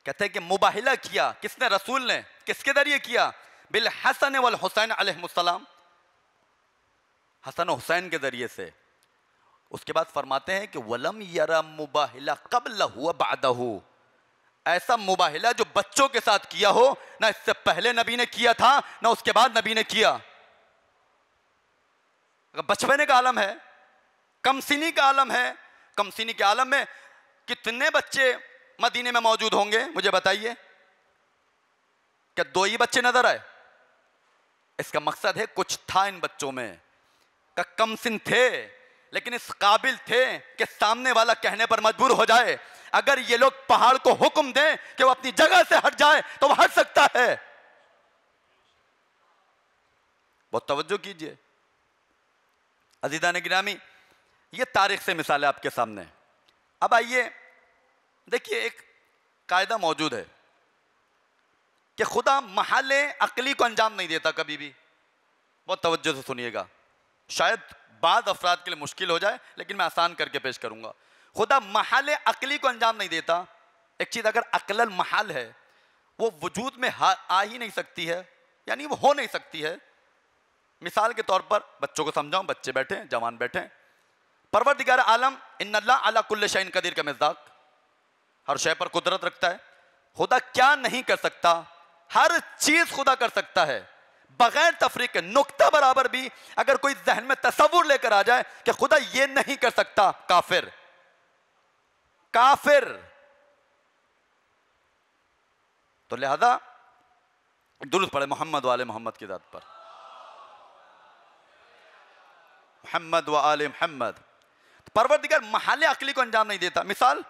कहते हैं कि मुबाहिला किया किसने? रसूल ने। किसके जरिए किया? बिल हसन वल हुसैन अलैहिमुस्सलाम, हसन हुसैन के जरिए से। उसके बाद फरमाते हैं कि वलम यरा मुबाहिला क़ब्लहु व बअदहु, ऐसा मुबाहिला जो बच्चों के साथ किया हो, ना इससे पहले नबी ने किया था ना उसके बाद नबी ने किया। बचपने का आलम है, कमसिनी का आलम है। कमसिनी के आलम में कितने बच्चे मदीने में मौजूद होंगे मुझे बताइए? क्या 2 ही बच्चे नजर आए? इसका मकसद है कुछ था इन बच्चों में, का कमसिन थे लेकिन इस काबिल थे कि सामने वाला कहने पर मजबूर हो जाए। अगर ये लोग पहाड़ को हुक्म दें कि वो अपनी जगह से हट जाए तो वह हट सकता है। बहुत तवज्जो कीजिए अज़ीज़ान गिरामी, ये तारीख से मिसाल है आपके सामने। अब आइए देखिए, एक कायदा मौजूद है कि खुदा महल अक्ली को अंजाम नहीं देता कभी भी। बहुत तवज्जो से सुनिएगा, शायद बाद अफराद के लिए मुश्किल हो जाए लेकिन मैं आसान करके पेश करूंगा। खुदा महल अक्ली को अंजाम नहीं देता। एक चीज़ अगर अक्लल महल है वो वजूद में आ ही नहीं सकती है, यानी वो हो नहीं सकती है। मिसाल के तौर पर बच्चों को समझाऊं, बच्चे बैठे, जवान बैठे। परवरदिगार आलम इन्नल्लाह अला कुल्लि शैइन कदीर का मिज़दाक, हर शय पर कुदरत रखता है। खुदा क्या नहीं कर सकता? हर चीज खुदा कर सकता है बगैर तफरीक के। नुक्ता बराबर भी अगर कोई जहन में तसव्वुर लेकर आ जाए कि खुदा ये नहीं कर सकता, काफिर काफिर। तो लिहाजा दुरूद पढ़े मोहम्मद वाले मोहम्मद की जात पर, मोहम्मद व आले मोहम्मद। परवरदिगार महल अक्ली को अंजाम नहीं देता। मिसाल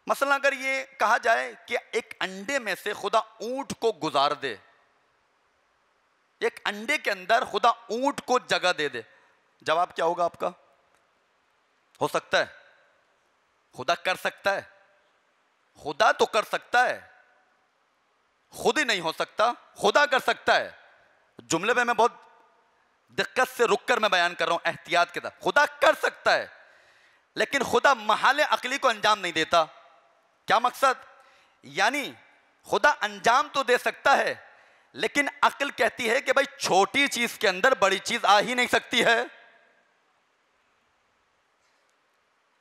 मसला अगर ये कहा जाए कि एक अंडे में से खुदा ऊंट को गुजार दे, एक अंडे के अंदर खुदा ऊंट को जगह दे दे, जवाब क्या होगा आपका? हो सकता है? खुदा कर सकता है? खुदा तो कर सकता है, खुद ही नहीं हो सकता, खुदा कर सकता है। जुमले में मैं बहुत दिक्कत से रुककर मैं बयान कर रहा हूं, एहतियात के साथ। खुदा कर सकता है लेकिन खुदा महल अक्ली को अंजाम नहीं देता। क्या मकसद? यानी खुदा अंजाम तो दे सकता है लेकिन अक्ल कहती है कि भाई छोटी चीज के अंदर बड़ी चीज आ ही नहीं सकती है।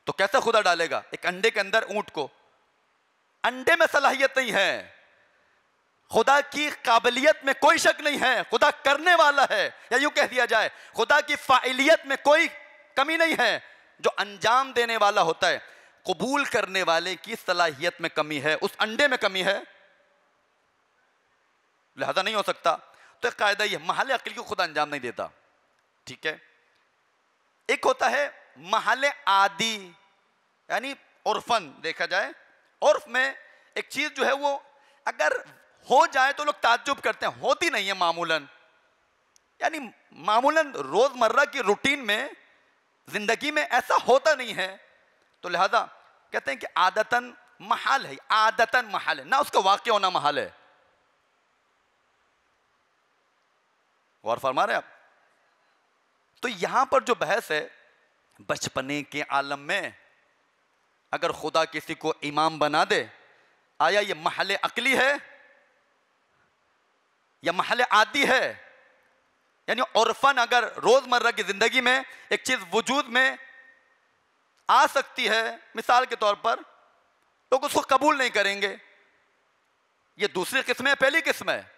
तो कैसे खुदा डालेगा एक अंडे के अंदर ऊंट को? अंडे में सलाहियत नहीं है, खुदा की काबिलियत में कोई शक नहीं है, खुदा करने वाला है। या यूं कह दिया जाए खुदा की फाइलियत में कोई कमी नहीं है। जो अंजाम देने वाला होता है, कबूल करने वाले की सलाहियत में कमी है, उस अंडे में कमी है, लिहाजा नहीं हो सकता। तो एक कायदा ही है, महल अक्ल को खुदा अंजाम नहीं देता, ठीक है। एक होता है महल आदि, यानी उर्फन देखा जाए, उर्फ में एक चीज जो है वो अगर हो जाए तो लोग ताज्जुब करते हैं, होती नहीं है मामूलन, यानी मामूलन रोजमर्रा की रूटीन में जिंदगी में ऐसा होता नहीं है, तो लिहाजा कहते हैं कि आदतन महल है, आदतन महल है, ना उसका वाक़या होना महल है। गौर फरमा रहे आप? तो यहां पर जो बहस है, बचपने के आलम में अगर खुदा किसी को इमाम बना दे, आया ये महल अकली है या महल आदि है? यानी उर्फन अगर रोजमर्रा की जिंदगी में एक चीज वजूद में आ सकती है, मिसाल के तौर पर, लोग उसको कबूल नहीं करेंगे, ये दूसरी किस्म है। पहली किस्म है,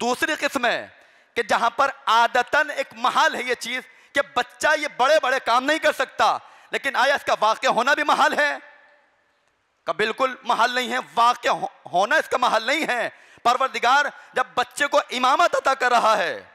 दूसरी किस्म है कि जहां पर आदतन एक महल है ये चीज कि बच्चा ये बड़े बड़े काम नहीं कर सकता, लेकिन आया इसका वाक़या होना भी महल है? का बिल्कुल महल नहीं है, वाक़या होना इसका महल नहीं है। परवरदिगार जब बच्चे को इमामत अता कर रहा है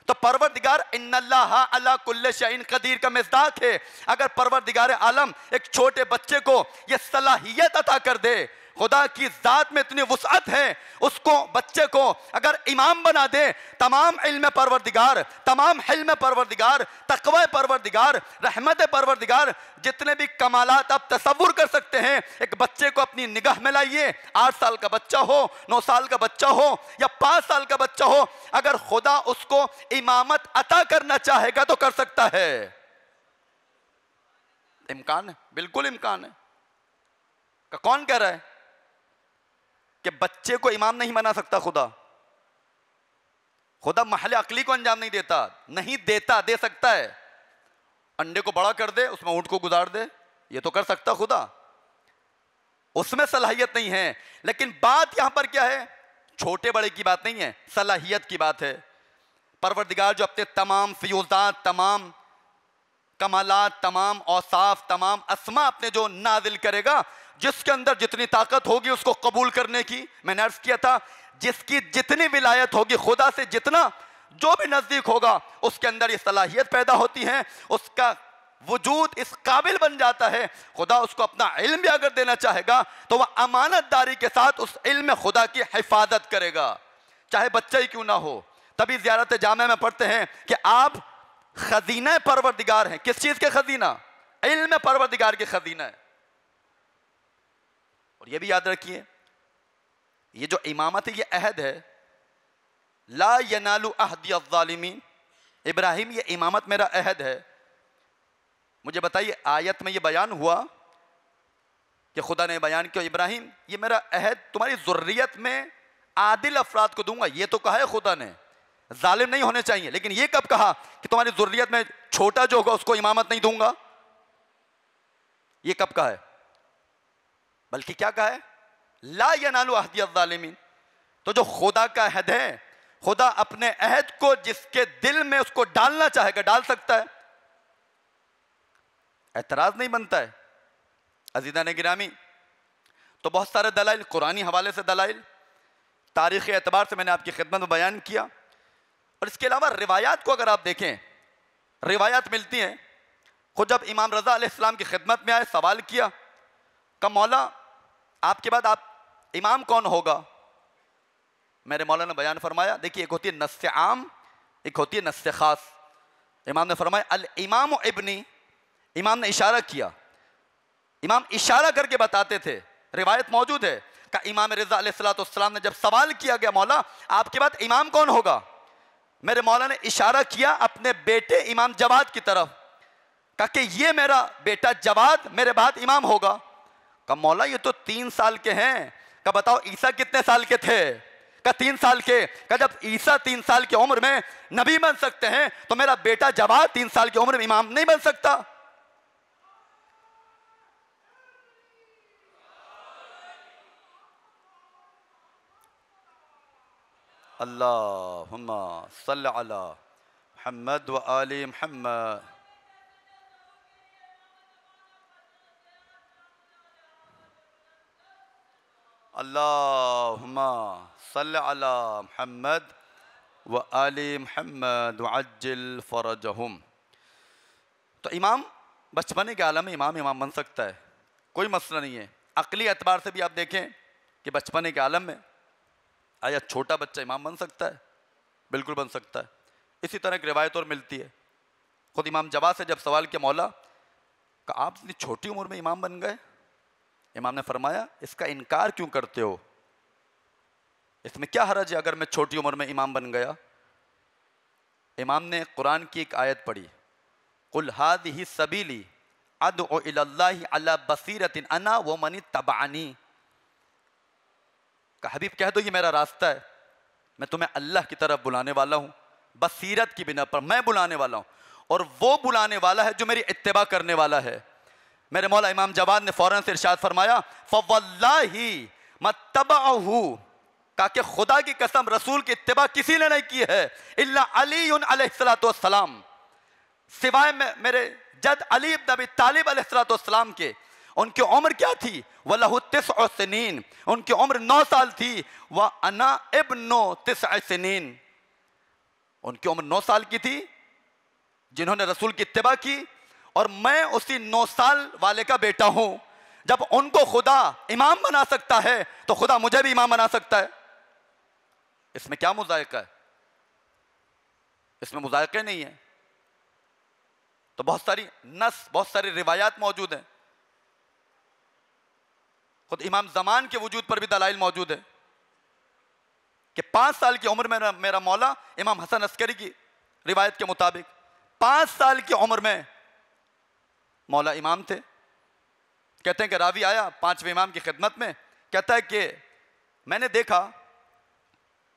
तो परवरदिगार इन्नल्लाह अला कुल्ले शैइन कदीर का मिस्दाक है। अगर परवरदिगार आलम एक छोटे बच्चे को यह सलाहियत अता कर दे, खुदा की जात में इतनी वुसअत है, उसको बच्चे को अगर इमाम बना दे, तमाम इल्म परवरदिगार, तमाम हिल्म परवरदिगार, तकवा परवरदिगार, रहमत परवरदिगार, जितने भी कमालात आप तसव्वुर कर सकते हैं, एक बच्चे को अपनी निगाह में लाइए। 8 साल का बच्चा हो, 9 साल का बच्चा हो या 5 साल का बच्चा हो, अगर खुदा उसको इमामत अता करना चाहेगा तो कर सकता है। इम्कान है, बिल्कुल इम्कान है। कौन कह रहा है कि बच्चे को इमाम नहीं बना सकता खुदा? खुदा महल अकली को अंजाम नहीं देता, नहीं देता, दे सकता है। अंडे को बड़ा कर दे, उसमें ऊंट को गुजार दे, ये तो कर सकता खुदा, उसमें सलाहियत नहीं है। लेकिन बात यहां पर क्या है, छोटे बड़े की बात नहीं है, सलाहियत की बात है। परवरदिगार जो अपने तमाम फियूजात, तमाम कमालात, तमाम औसाफ, तमाम अस्मा अपने जो नाजिल करेगा, जिसके अंदर जितनी ताकत होगी उसको कबूल करने की, मैंने अर्ज किया था, जिसकी जितनी विलायत होगी, खुदा से जितना जो भी नजदीक होगा, उसके अंदर ये सलाहियत पैदा होती है, उसका वजूद इस काबिल बन जाता है। खुदा उसको अपना इल्म भी अगर देना चाहेगा तो वह अमानतदारी के साथ उस इल्म में खुदा की हिफाजत करेगा, चाहे बच्चा ही क्यों ना हो। तभी ज़ियारत जामे में पढ़ते हैं कि आप खजीना परवरदिगार हैं। किस चीज के खजीना? इल्म परवरदिगार के खजीना है। और ये भी याद रखिए, ये जो इमामत है ये अहद है, ला यनालु अहदी अज़्ज़ालिमीन। इब्राहिम ये इमामत मेरा अहद है। मुझे बताइए, आयत में ये बयान हुआ कि खुदा ने बयान किया, इब्राहिम ये मेरा अहद तुम्हारी ज़ुर्रियत में आदिल अफराद को दूंगा, ये तो कहा है खुदा ने, जालिम नहीं होने चाहिए। लेकिन ये कब कहा कि तुम्हारी ज़ुर्रियत में छोटा जो होगा उसको इमामत नहीं दूंगा? ये कब कहा है? बल्कि क्या कहा है, ला यनालु अहदी अज़्ज़ालिमीन। तो जो खुदा का अहद है, खुदा अपने अहद को जिसके दिल में उसको डालना चाहेगा डाल सकता है, एतराज नहीं बनता है। अज़ीज़ान गिरामी, तो बहुत सारे दलाइल, कुरानी हवाले से दलाइल, तारीख़ी एतबार से मैंने आपकी खिदमत में बयान किया। और इसके अलावा रिवायात को अगर आप देखें, रिवायात मिलती हैं। खुद जब इमाम रज़ा अलैहिस्सलाम की खिदमत में आए, सवाल किया कि मौला आपके बाद आप इमाम कौन होगा? मेरे मौला ने बयान फरमाया, देखिए एक होती है नस्से आम, एक होती है नस्से खास। इमाम ने फरमाया अल इमाम इब्नी, इमाम ने इशारा किया, इमाम इशारा करके बताते थे, रिवायत मौजूद है कि इमाम रज़ा अलैहिस्सलाम ने जब सवाल किया गया मौला आपके बाद इमाम कौन होगा, मेरे मौला ने इशारा किया अपने बेटे इमाम जवाद की तरफ, कहा कि ये मेरा बेटा जवाद मेरे बाद इमाम होगा। कहा मौला ये तो 3 साल के हैं। कहा बताओ ईसा कितने साल के थे? कहा 3 साल के। कहा जब ईसा 3 साल की उम्र में नबी बन सकते हैं तो मेरा बेटा जवाद 3 साल की उम्र में इमाम नहीं बन सकता? अल्लाहुम्मा सल्लि अला मुहम्मद व आलि मुहम्मद। अल्लाहुम्मा सल्लि अला मुहम्मद व आलि मुहम्मद वअज्जिल फरजहुम। तो इमाम बचपने के आलम में इमाम बन सकता है, कोई मसला नहीं है। अकली एतबार से भी आप देखें कि बचपने के आलम में आया छोटा बच्चा इमाम बन सकता है, बिल्कुल बन सकता है। इसी तरह एक रिवायत और मिलती है, खुद इमाम जवाद से जब सवाल किया मौला कि आप इतनी छोटी उम्र में इमाम बन गए, इमाम ने फरमाया इसका इनकार क्यों करते हो, इसमें क्या हरज है अगर मैं छोटी उम्र में इमाम बन गया। इमाम ने कुरान की एक आयत पढ़ी, कुल हादिही सबीली अदउ इलल्लाहि अला बसीरतिन अना व मनी तबानी। हबीब कह दो ये मेरा रास्ता है, मैं तुम्हें अल्लाह की तरफ बुलाने वाला हूँ, बसीरत की बिना पर मैं बुलाने वाला हूँ, और वो बुलाने वाला है जो मेरी इत्तिबा करने वाला है। मेरे मौला इमाम जवाद ने फौरन से इरशाद फरमाया फवल्लाही मत्तबअहू, कहा कि खुदा की कसम रसूल की इत्तिबा किसी ने नहीं की है इल्ला अलीयुन अलैहिस्सलातु वस्सलाम, सिवाय मेरे जद अली इब्न अबी तालिब अलैहिस्सलातु वस्सलाम के। उनकी उम्र क्या थी, वलहु तिस्अ सिनीन, उनकी उम्र 9 साल थी। व अना इब्नु तिस्अ सिनीन, उनकी उम्र 9 साल की थी जिन्होंने रसूल की इत्तिबा की, और मैं उसी 9 साल वाले का बेटा हूं। जब उनको खुदा इमाम बना सकता है तो खुदा मुझे भी इमाम बना सकता है। इसमें क्या मुज़ायका है, इसमें मुज़ायका नहीं है। तो बहुत सारी नस, बहुत सारी रिवायात मौजूद हैं, खुद इमाम ज़मान के वजूद पर भी दलाइल मौजूद है कि 5 साल की उम्र में मेरा मौला इमाम हसन अस्करी की रिवायत के मुताबिक 5 साल की उम्र में मौला इमाम थे। कहते हैं कि रावी आया 5वें इमाम की खिदमत में, कहता है कि मैंने देखा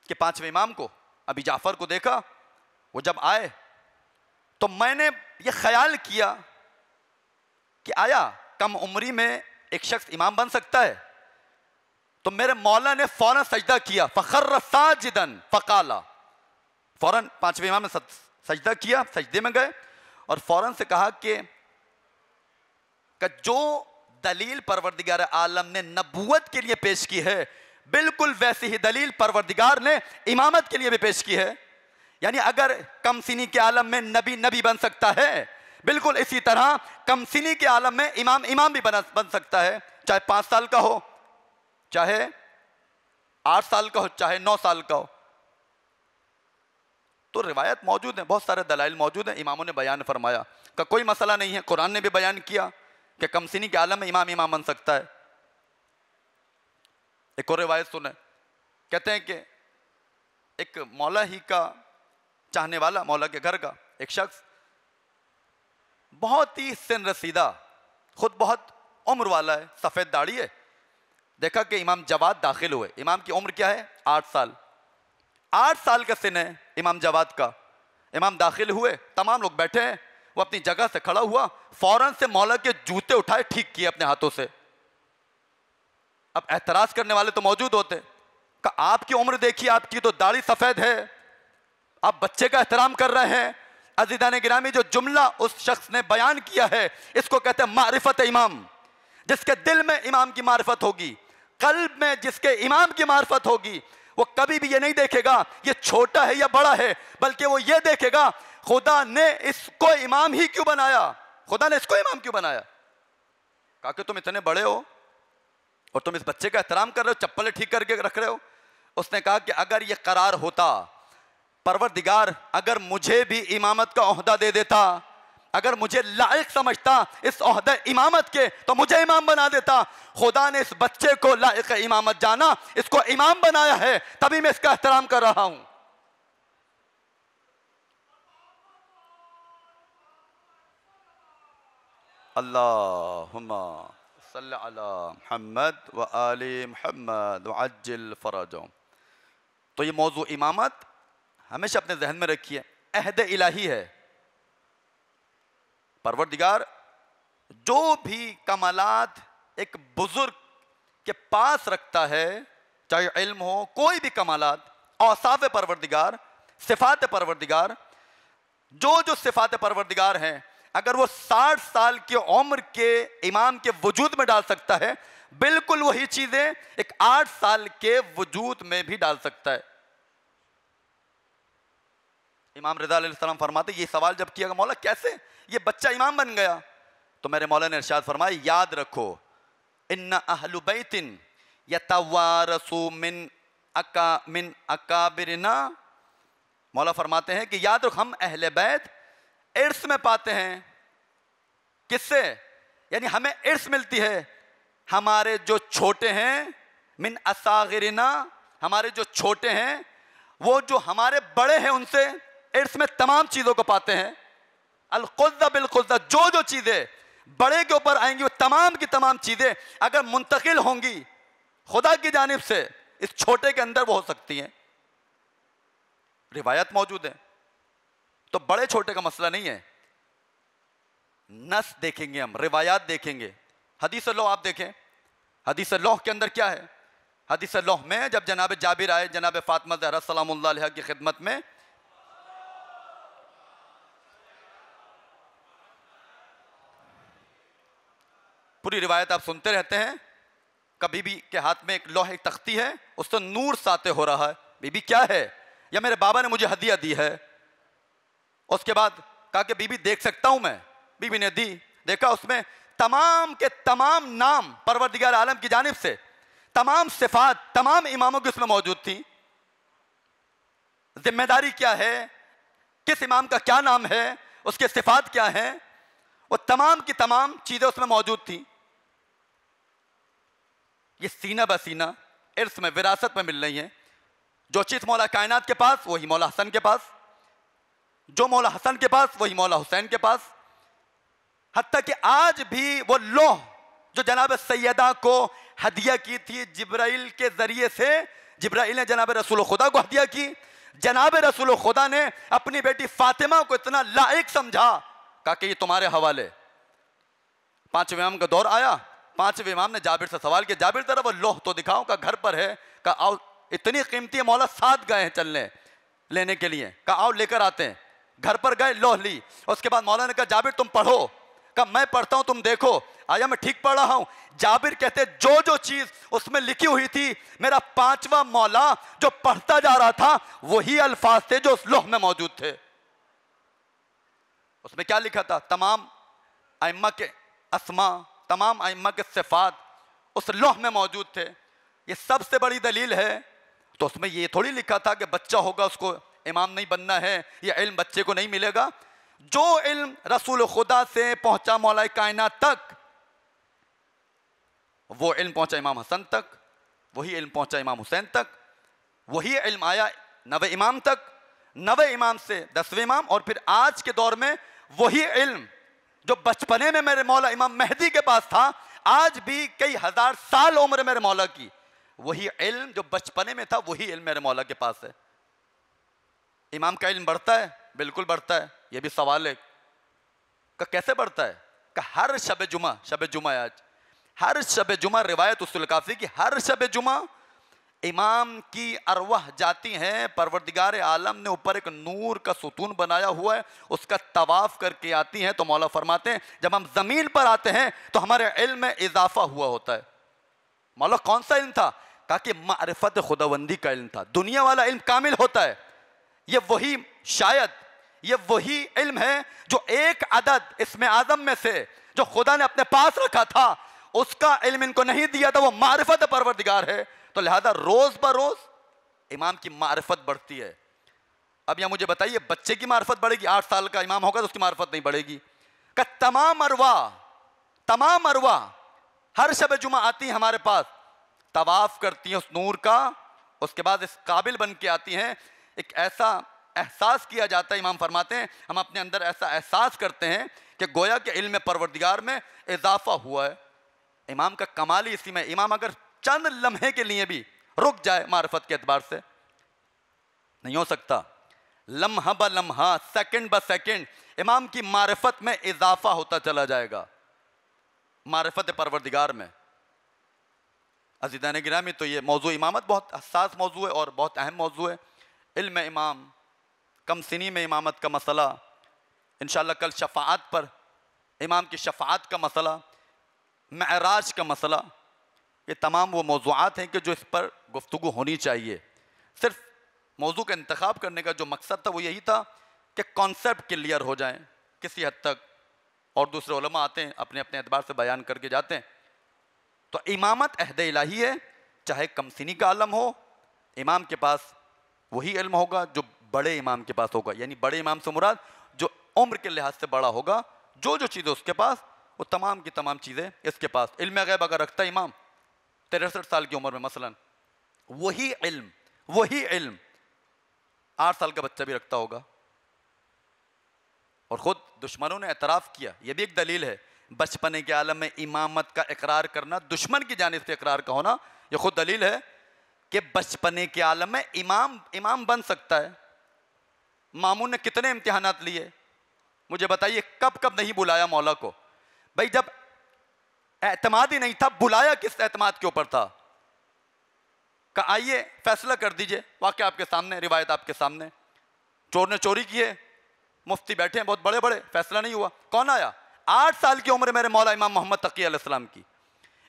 कि 5वें इमाम को, अभी जाफर को देखा, वो जब आए तो मैंने ये ख्याल किया कि आया कम उम्री में एक शख्स इमाम बन सकता है। तो मेरे मौला ने फौरन सजदा किया, फखर्र साजिदन फकाला, फौरन 5वें इमाम ने सजदा किया, सजदे में गए और फौरन से कहा कि जो दलील परवरदिगार आलम ने नबूवत के लिए पेश की है, बिल्कुल वैसी ही दलील परवरदिगार ने इमामत के लिए भी पेश की है। यानी अगर कमसिनी के आलम में नबी बन सकता है, बिल्कुल इसी तरह कमसिनी के आलम में इमाम भी बन सकता है, चाहे 5 साल का हो, चाहे 8 साल का हो, चाहे 9 साल का हो। तो रिवायत मौजूद है, बहुत सारे दलाइल मौजूद हैं, इमामों ने बयान फरमाया का कोई मसला नहीं है। कुरान ने भी बयान किया कि कमसिनी के आलम में इमाम बन सकता है। एक और रिवायत सुने, कहते हैं कि एक मौला ही का चाहने वाला, मौला के घर का एक शख्स, बहुत ही सिन रसीदा, खुद बहुत उम्र वाला है, सफ़ेद दाढ़ी है, देखा कि इमाम जवाद दाखिल हुए। इमाम की उम्र क्या है, 8 साल, 8 साल का सिन है इमाम जवाद का। इमाम दाखिल हुए, तमाम लोग बैठे हैं, वो अपनी जगह से खड़ा हुआ, फौरन से मौला के जूते उठाए, ठीक किए अपने हाथों से। अब एतराज करने वाले तो मौजूद होते, कि आपकी उम्र देखिए, आपकी तो दाढ़ी सफेद है, आप बच्चे का एहतराम कर रहे हैं। अज़ीज़ान गिरामी, जो जुमला उस शख्स ने बयान किया है, इसको कहते हैं मारिफत इमाम। जिसके दिल में इमाम की मारिफत होगी, कल्ब में जिसके इमाम की मारिफत होगी, वो कभी भी ये नहीं देखेगा ये छोटा है या बड़ा है, बल्कि वो ये देखेगा खुदा ने इसको इमाम ही क्यों बनाया, खुदा ने इसको इमाम क्यों बनाया। कहा कि तुम इतने बड़े हो और तुम इस बच्चे का एहतराम कर रहे हो, चप्पलें ठीक करके रख रहे हो। उसने कहा कि अगर ये करार होता, परवरदिगार अगर मुझे भी इमामत का ओहदा दे देता, अगर मुझे लायक समझता इस ओहदे इमामत के, तो मुझे इमाम बना देता। खुदा ने इस बच्चे को लायक इमामत जाना, इसको इमाम बनाया है, तभी मैं इसका एहतराम कर रहा हूं। अल्लाहुम्मा सल्ली अला मुहम्मद व आले मुहम्मद व अज्जिल फरजहुम। तो ये मौजू इमामत हमेशा अपने जहन में रखिए, अहद इलाही है। परवरदिगार जो भी कमालात एक बुजुर्ग के पास रखता है, चाहे इल्म हो, कोई भी कमालात, औसाफ परवरदिगार, सिफात परवरदिगार, जो सिफात परवरदिगार हैं, अगर वो 60 साल की उम्र के इमाम के वजूद में डाल सकता है, बिल्कुल वही चीजें एक 8 साल के वजूद में भी डाल सकता है। इमाम रिज़ा अलैहिस्सलाम फरमाते ये सवाल जब किया मौला कैसे ये बच्चा इमाम बन गया, तो मेरे मौला ने इरशाद फरमाया याद रखो इन्ना अहलु बैतिन यतवारसु मिन अकाबिरना, मौला फरमाते हैं कि याद रखो हम अहले बैत इर्स में पाते हैं। किससे? यानी हमें इर्स मिलती है हमारे जो छोटे हैं, मिन असागिरना, हमारे जो छोटे हैं वो जो हमारे बड़े हैं उनसे इर्स में तमाम चीज़ों को पाते हैं। अल-क़ुज़्ज़ा बिल-क़ुज़्ज़ा, जो चीज़ें बड़े के ऊपर आएंगी वो तमाम की तमाम चीज़ें अगर मुंतकिल होंगी खुदा की जानिब से इस छोटे के अंदर वो हो सकती हैं। रिवायत मौजूद है, तो बड़े छोटे का मसला नहीं है। नस देखेंगे हम, रिवायात देखेंगे। हदीस लौह आप देखें, हदीस लौह के अंदर क्या है? हदीस लौह में जब जनाब जाबिर आए जनाब फातिमा ज़हरा सलामुल्लाह अलैहा की खिदमत में, पूरी रिवायत आप सुनते रहते हैं। कभी बीबी के हाथ में एक लोहे तख्ती है, उससे नूर साते हो रहा है। बीबी क्या है? या मेरे बाबा ने मुझे हदिया दी है। उसके बाद कहा कि बीबी देख सकता हूं मैं। बीबी ने दी, देखा उसमें तमाम के तमाम नाम परवरदिगार आलम की जानिब से, तमाम सिफात तमाम इमामों की उसमें मौजूद थी। जिम्मेदारी क्या है, किस इमाम का क्या नाम है, उसके सिफात क्या है, वो तमाम की तमाम चीजें उसमें मौजूद थी। ये सीना बसीना इर्स में विरासत में मिल रही है। जो चीज मौला कायनात के पास वही मौला हसन के पास, जो मौला हसन के पास वही मौला हुसैन के पास। हत्ता कि आज भी वो लोह जो जनाब सैयदा को हदिया की थी जिब्राइल के जरिए से, जिब्राइल ने जनाब रसूल खुदा को हदिया की। जनाब रसूल खुदा ने अपनी बेटी फातिमा को इतना लायक समझा, कहा कि ये तुम्हारे हवाले। पांचवें इमाम का दौर आया, पांचवें इमाम ने जाबिर से सवाल किया, जाबिर जरा वो लोह तो दिखाओ। का घर पर है। का आओ, इतनी कीमती है मौला, साथ गए हैं चलने लेने के लिए। का आओ लेकर आते हैं। घर पर गए, लोह ली। उसके बाद मौला ने कहा जाबिर तुम पढ़ो। का मैं पढ़ता हूं, तुम देखो आया मैं ठीक पढ़ रहा हूं। जाबिर कहते जो चीज उसमें लिखी हुई थी, मेरा पांचवा मौला जो पढ़ता जा रहा था वही अल्फाज थे जो उस लोह में मौजूद थे। उसमें क्या लिखा था? तमाम अइम्मा के अस्मा, तमाम अइम्मा के सिफात उस लोह में मौजूद थे। ये सबसे बड़ी दलील है। तो उसमें ये थोड़ी लिखा था कि बच्चा होगा उसको इमाम नहीं बनना है, ये इल्म बच्चे को नहीं मिलेगा। जो इल्म रसूल खुदा से पहुंचा मौला कायनात तक, वो इल्म पहुंचा इमाम हसन तक, वही इल्म पहुंचा इमाम हुसैन तक, वही इल्म आया 9वें इमाम तक, 9वें इमाम से 10वें इमाम, और फिर आज के दौर में वही इल्म जो बचपने में मेरे मौला इमाम मेहदी के पास था, आज भी कई हजार साल उम्र मेरे मौला की, वही इल्म जो बचपने में था वही इल्म मेरे मौला के पास है। इमाम का इल्म बढ़ता है? बिल्कुल बढ़ता है। यह भी सवाल है का कैसे बढ़ता है? का हर शब जुमा आज हर शब जुमा, रिवायत उसूल काफी की हर शब जुमा इमाम की अरवाह जाती हैं। परवरदिगार आलम ने ऊपर एक नूर का सुतून बनाया हुआ है, उसका तवाफ करके आती हैं। तो मौला फरमाते हैं जब हम जमीन पर आते हैं तो हमारे इल्म में इजाफा हुआ होता है। मौला कौन सा इल्म था? कहा कि मारिफत खुदावंदी का इल्म था। दुनिया वाला इल्म कामिल होता है, ये वही शायद ये वही इल्म है जो एक अदद इसमें आजम में से जो खुदा ने अपने पास रखा था उसका इल्म इनको नहीं दिया था, वो मारिफत परवरदिगार है। तो लिहाजा रोज बरोज इमाम की मारिफत बढ़ती है। अब यहां मुझे बताइए बच्चे की मारिफत बढ़ेगी? 8 साल का इमाम होगा तो उसकी मारिफत नहीं बढ़ेगी। का तमाम अरवा हर शब जुमा आती हैं हमारे पास, तवाफ करती हैं उस नूर का, उसके बाद इस काबिल बन के आती हैं। एक ऐसा एहसास किया जाता है, इमाम फरमाते हैं हम अपने अंदर ऐसा एहसास करते हैं कि गोया के इल्म परवरदिगार में इजाफा हुआ है। इमाम का कमाल ही इसी में। इमाम अगर चंद लम्हे के लिए भी रुक जाए मारिफत के एतबार से, नहीं हो सकता। लम्हा ब लम्हा, सेकंड ब सेकंड इमाम की मारिफत में इजाफा होता चला जाएगा, मारिफत परवरदिगार में। अज़ीज़ान गिरामी, तो ये मौजू इमामत बहुत हसास मौजू है और बहुत अहम मौजू है। इल्म इमाम, कम सिनी में इमामत का मसला, इंशाअल्लाह कल शफाअत पर इमाम की शफाअत का मसला, मेराज का मसला, ये तमाम वो मौज़ूआत हैं कि जो इस पर गुफ्तगू होनी चाहिए। सिर्फ मौजू का इंतखाब करने का जो मकसद था वो यही था कि कॉन्सेप्ट क्लियर हो जाएं किसी हद तक, और दूसरे उलमा आते हैं अपने अपने एतबार से बयान करके जाते हैं। तो इमामत अहद इलाही है, चाहे कमसिनी का आलम हो, इमाम के पास वही इल्म होगा जो बड़े इमाम के पास होगा। यानी बड़े इमाम से मुराद जो उम्र के लिहाज से बड़ा होगा, जो जो चीज़ें उसके पास, वो तमाम की तमाम चीज़ें इसके पास। इल्म गैब अगर रखता है इमाम 63 साल की उम्र में मसलन, वही इल्म 8 साल का बच्चा भी रखता होगा। और ख़ुद दुश्मनों ने एतराफ़ किया, यह भी एक दलील है, बचपने के आलम में इमामत का इकरार करना, दुश्मन की जानिब से इकरार का होना, यह खुद दलील है कि बचपने के आलम में इमाम बन सकता है। मामून ने कितने इम्तिहानात लिए, मुझे बताइए, कब कब नहीं बुलाया मौला को? भाई जब एतमाद ही नहीं था, बुलाया किस एतमाद के ऊपर था? कहा आइए फैसला कर दीजिए, वाक़या आपके सामने, रिवायत आपके सामने। चोर ने चोरी की है, मुफ्ती बैठे हैं बहुत बड़े बड़े, फैसला नहीं हुआ। कौन आया? 8 साल की उम्र मेरे मौला इमाम मोहम्मद तकी अलैहिस्सलाम की।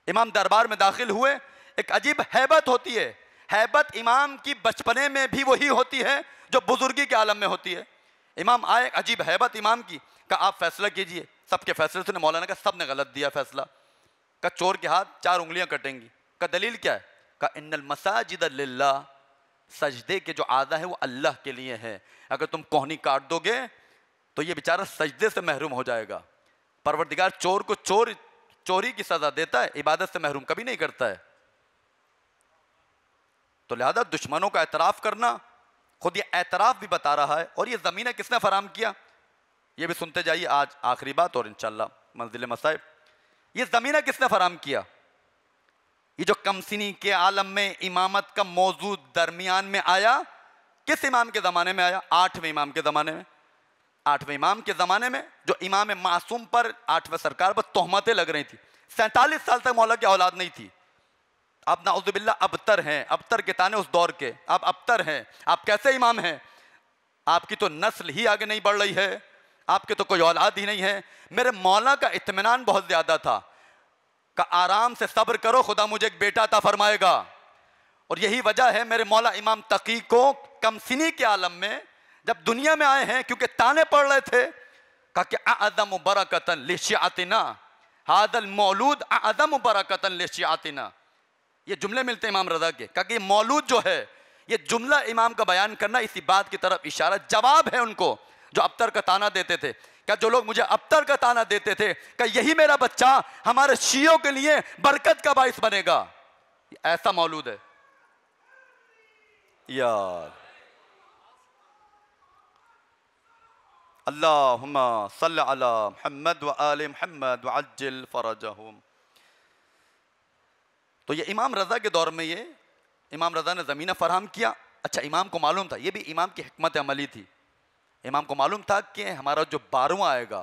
इमाम दरबार में दाखिल हुए, एक अजीब हैबत होती है, हैबत इमाम की बचपने में भी वही होती है जो बुजुर्गी के आलम में होती है। इमाम आए, अजीब हैबत इमाम की, कहा आप फैसला कीजिए। सबके फैसले सुने, मौलाना का सब ने गलत दिया फैसला। का चोर के हाथ 4 उंगलियां कटेंगी। का दलील क्या है? का इन्नल मसाजिद लिल्लाह, सजदे के जो आदा है वो अल्लाह के लिए है। अगर तुम कोहनी काट दोगे तो ये बेचारा सजदे से महरूम हो जाएगा। परवरदिगार चोर को चोरी की सजा देता है, इबादत से महरूम कभी नहीं करता है। तो लिहाजा दुश्मनों का एतराफ़ करना, खुद ये एतराफ़ भी बता रहा है। और ये ज़मीनें किसने फराम किया, ये भी सुनते जाइए। आज आखिरी बात और इंशाअल्लाह मंजिल मसाइब। ये ज़मीनें किसने फराम किया? ये जो कमसिनी के आलम में इमामत का मौजू दरमियान में आया, किस इमाम के ज़माने में आया? 8वें इमाम के ज़माने में। 8वें इमाम के ज़माने में जो इमाम मासूम पर 8वें सरकार पर तोहमतें लग रही थी। 47 साल तक मौला की औलाद नहीं थी। आप नाउज़ुबिल्लाह अबतर हैं, अबतर के ताने उस दौर के, आप अबतर हैं। आप कैसे इमाम हैं? आपकी तो नस्ल ही आगे नहीं बढ़ रही है, आपके तो कोई औलाद ही नहीं है। मेरे मौला का इत्मीनान बहुत ज़्यादा था, का आराम से सब्र करो, खुदा मुझे एक बेटा अता फरमाएगा। और यही वजह है मेरे मौला इमाम तकी को कमसिनी के आलम में जब दुनिया में आए हैं, क्योंकि ताने पड़ रहे थे, कहा कि अअज़म बरकतन लिशिअतिना हादल मौलूद अअज़म बरकतन लिशिअतिना। ये जुमले मिलते हैं इमाम रज़ा के। कहा कि मौलूद जो है, ये जुमला इमाम का बयान करना इसी बात की तरफ इशारा, जवाब है उनको जो अबतर का ताना देते थे। क्या जो लोग मुझे अबतर का ताना देते थे, क्या यही मेरा बच्चा हमारे शियों के लिए बरकत का बाइस बनेगा? ऐसा मौलूद है यार। अल्लाहुम्मा सल्लि अला मुहम्मद व आले मुहम्मद व अज्जिल फरजहुम। तो ये इमाम रज़ा के दौर में ये इमाम रज़ा ने ज़मीन फराहम किया। अच्छा, इमाम को मालूम था, ये भी इमाम की हिकमत अमली थी। इमाम को मालूम था कि हमारा जो 12वां आएगा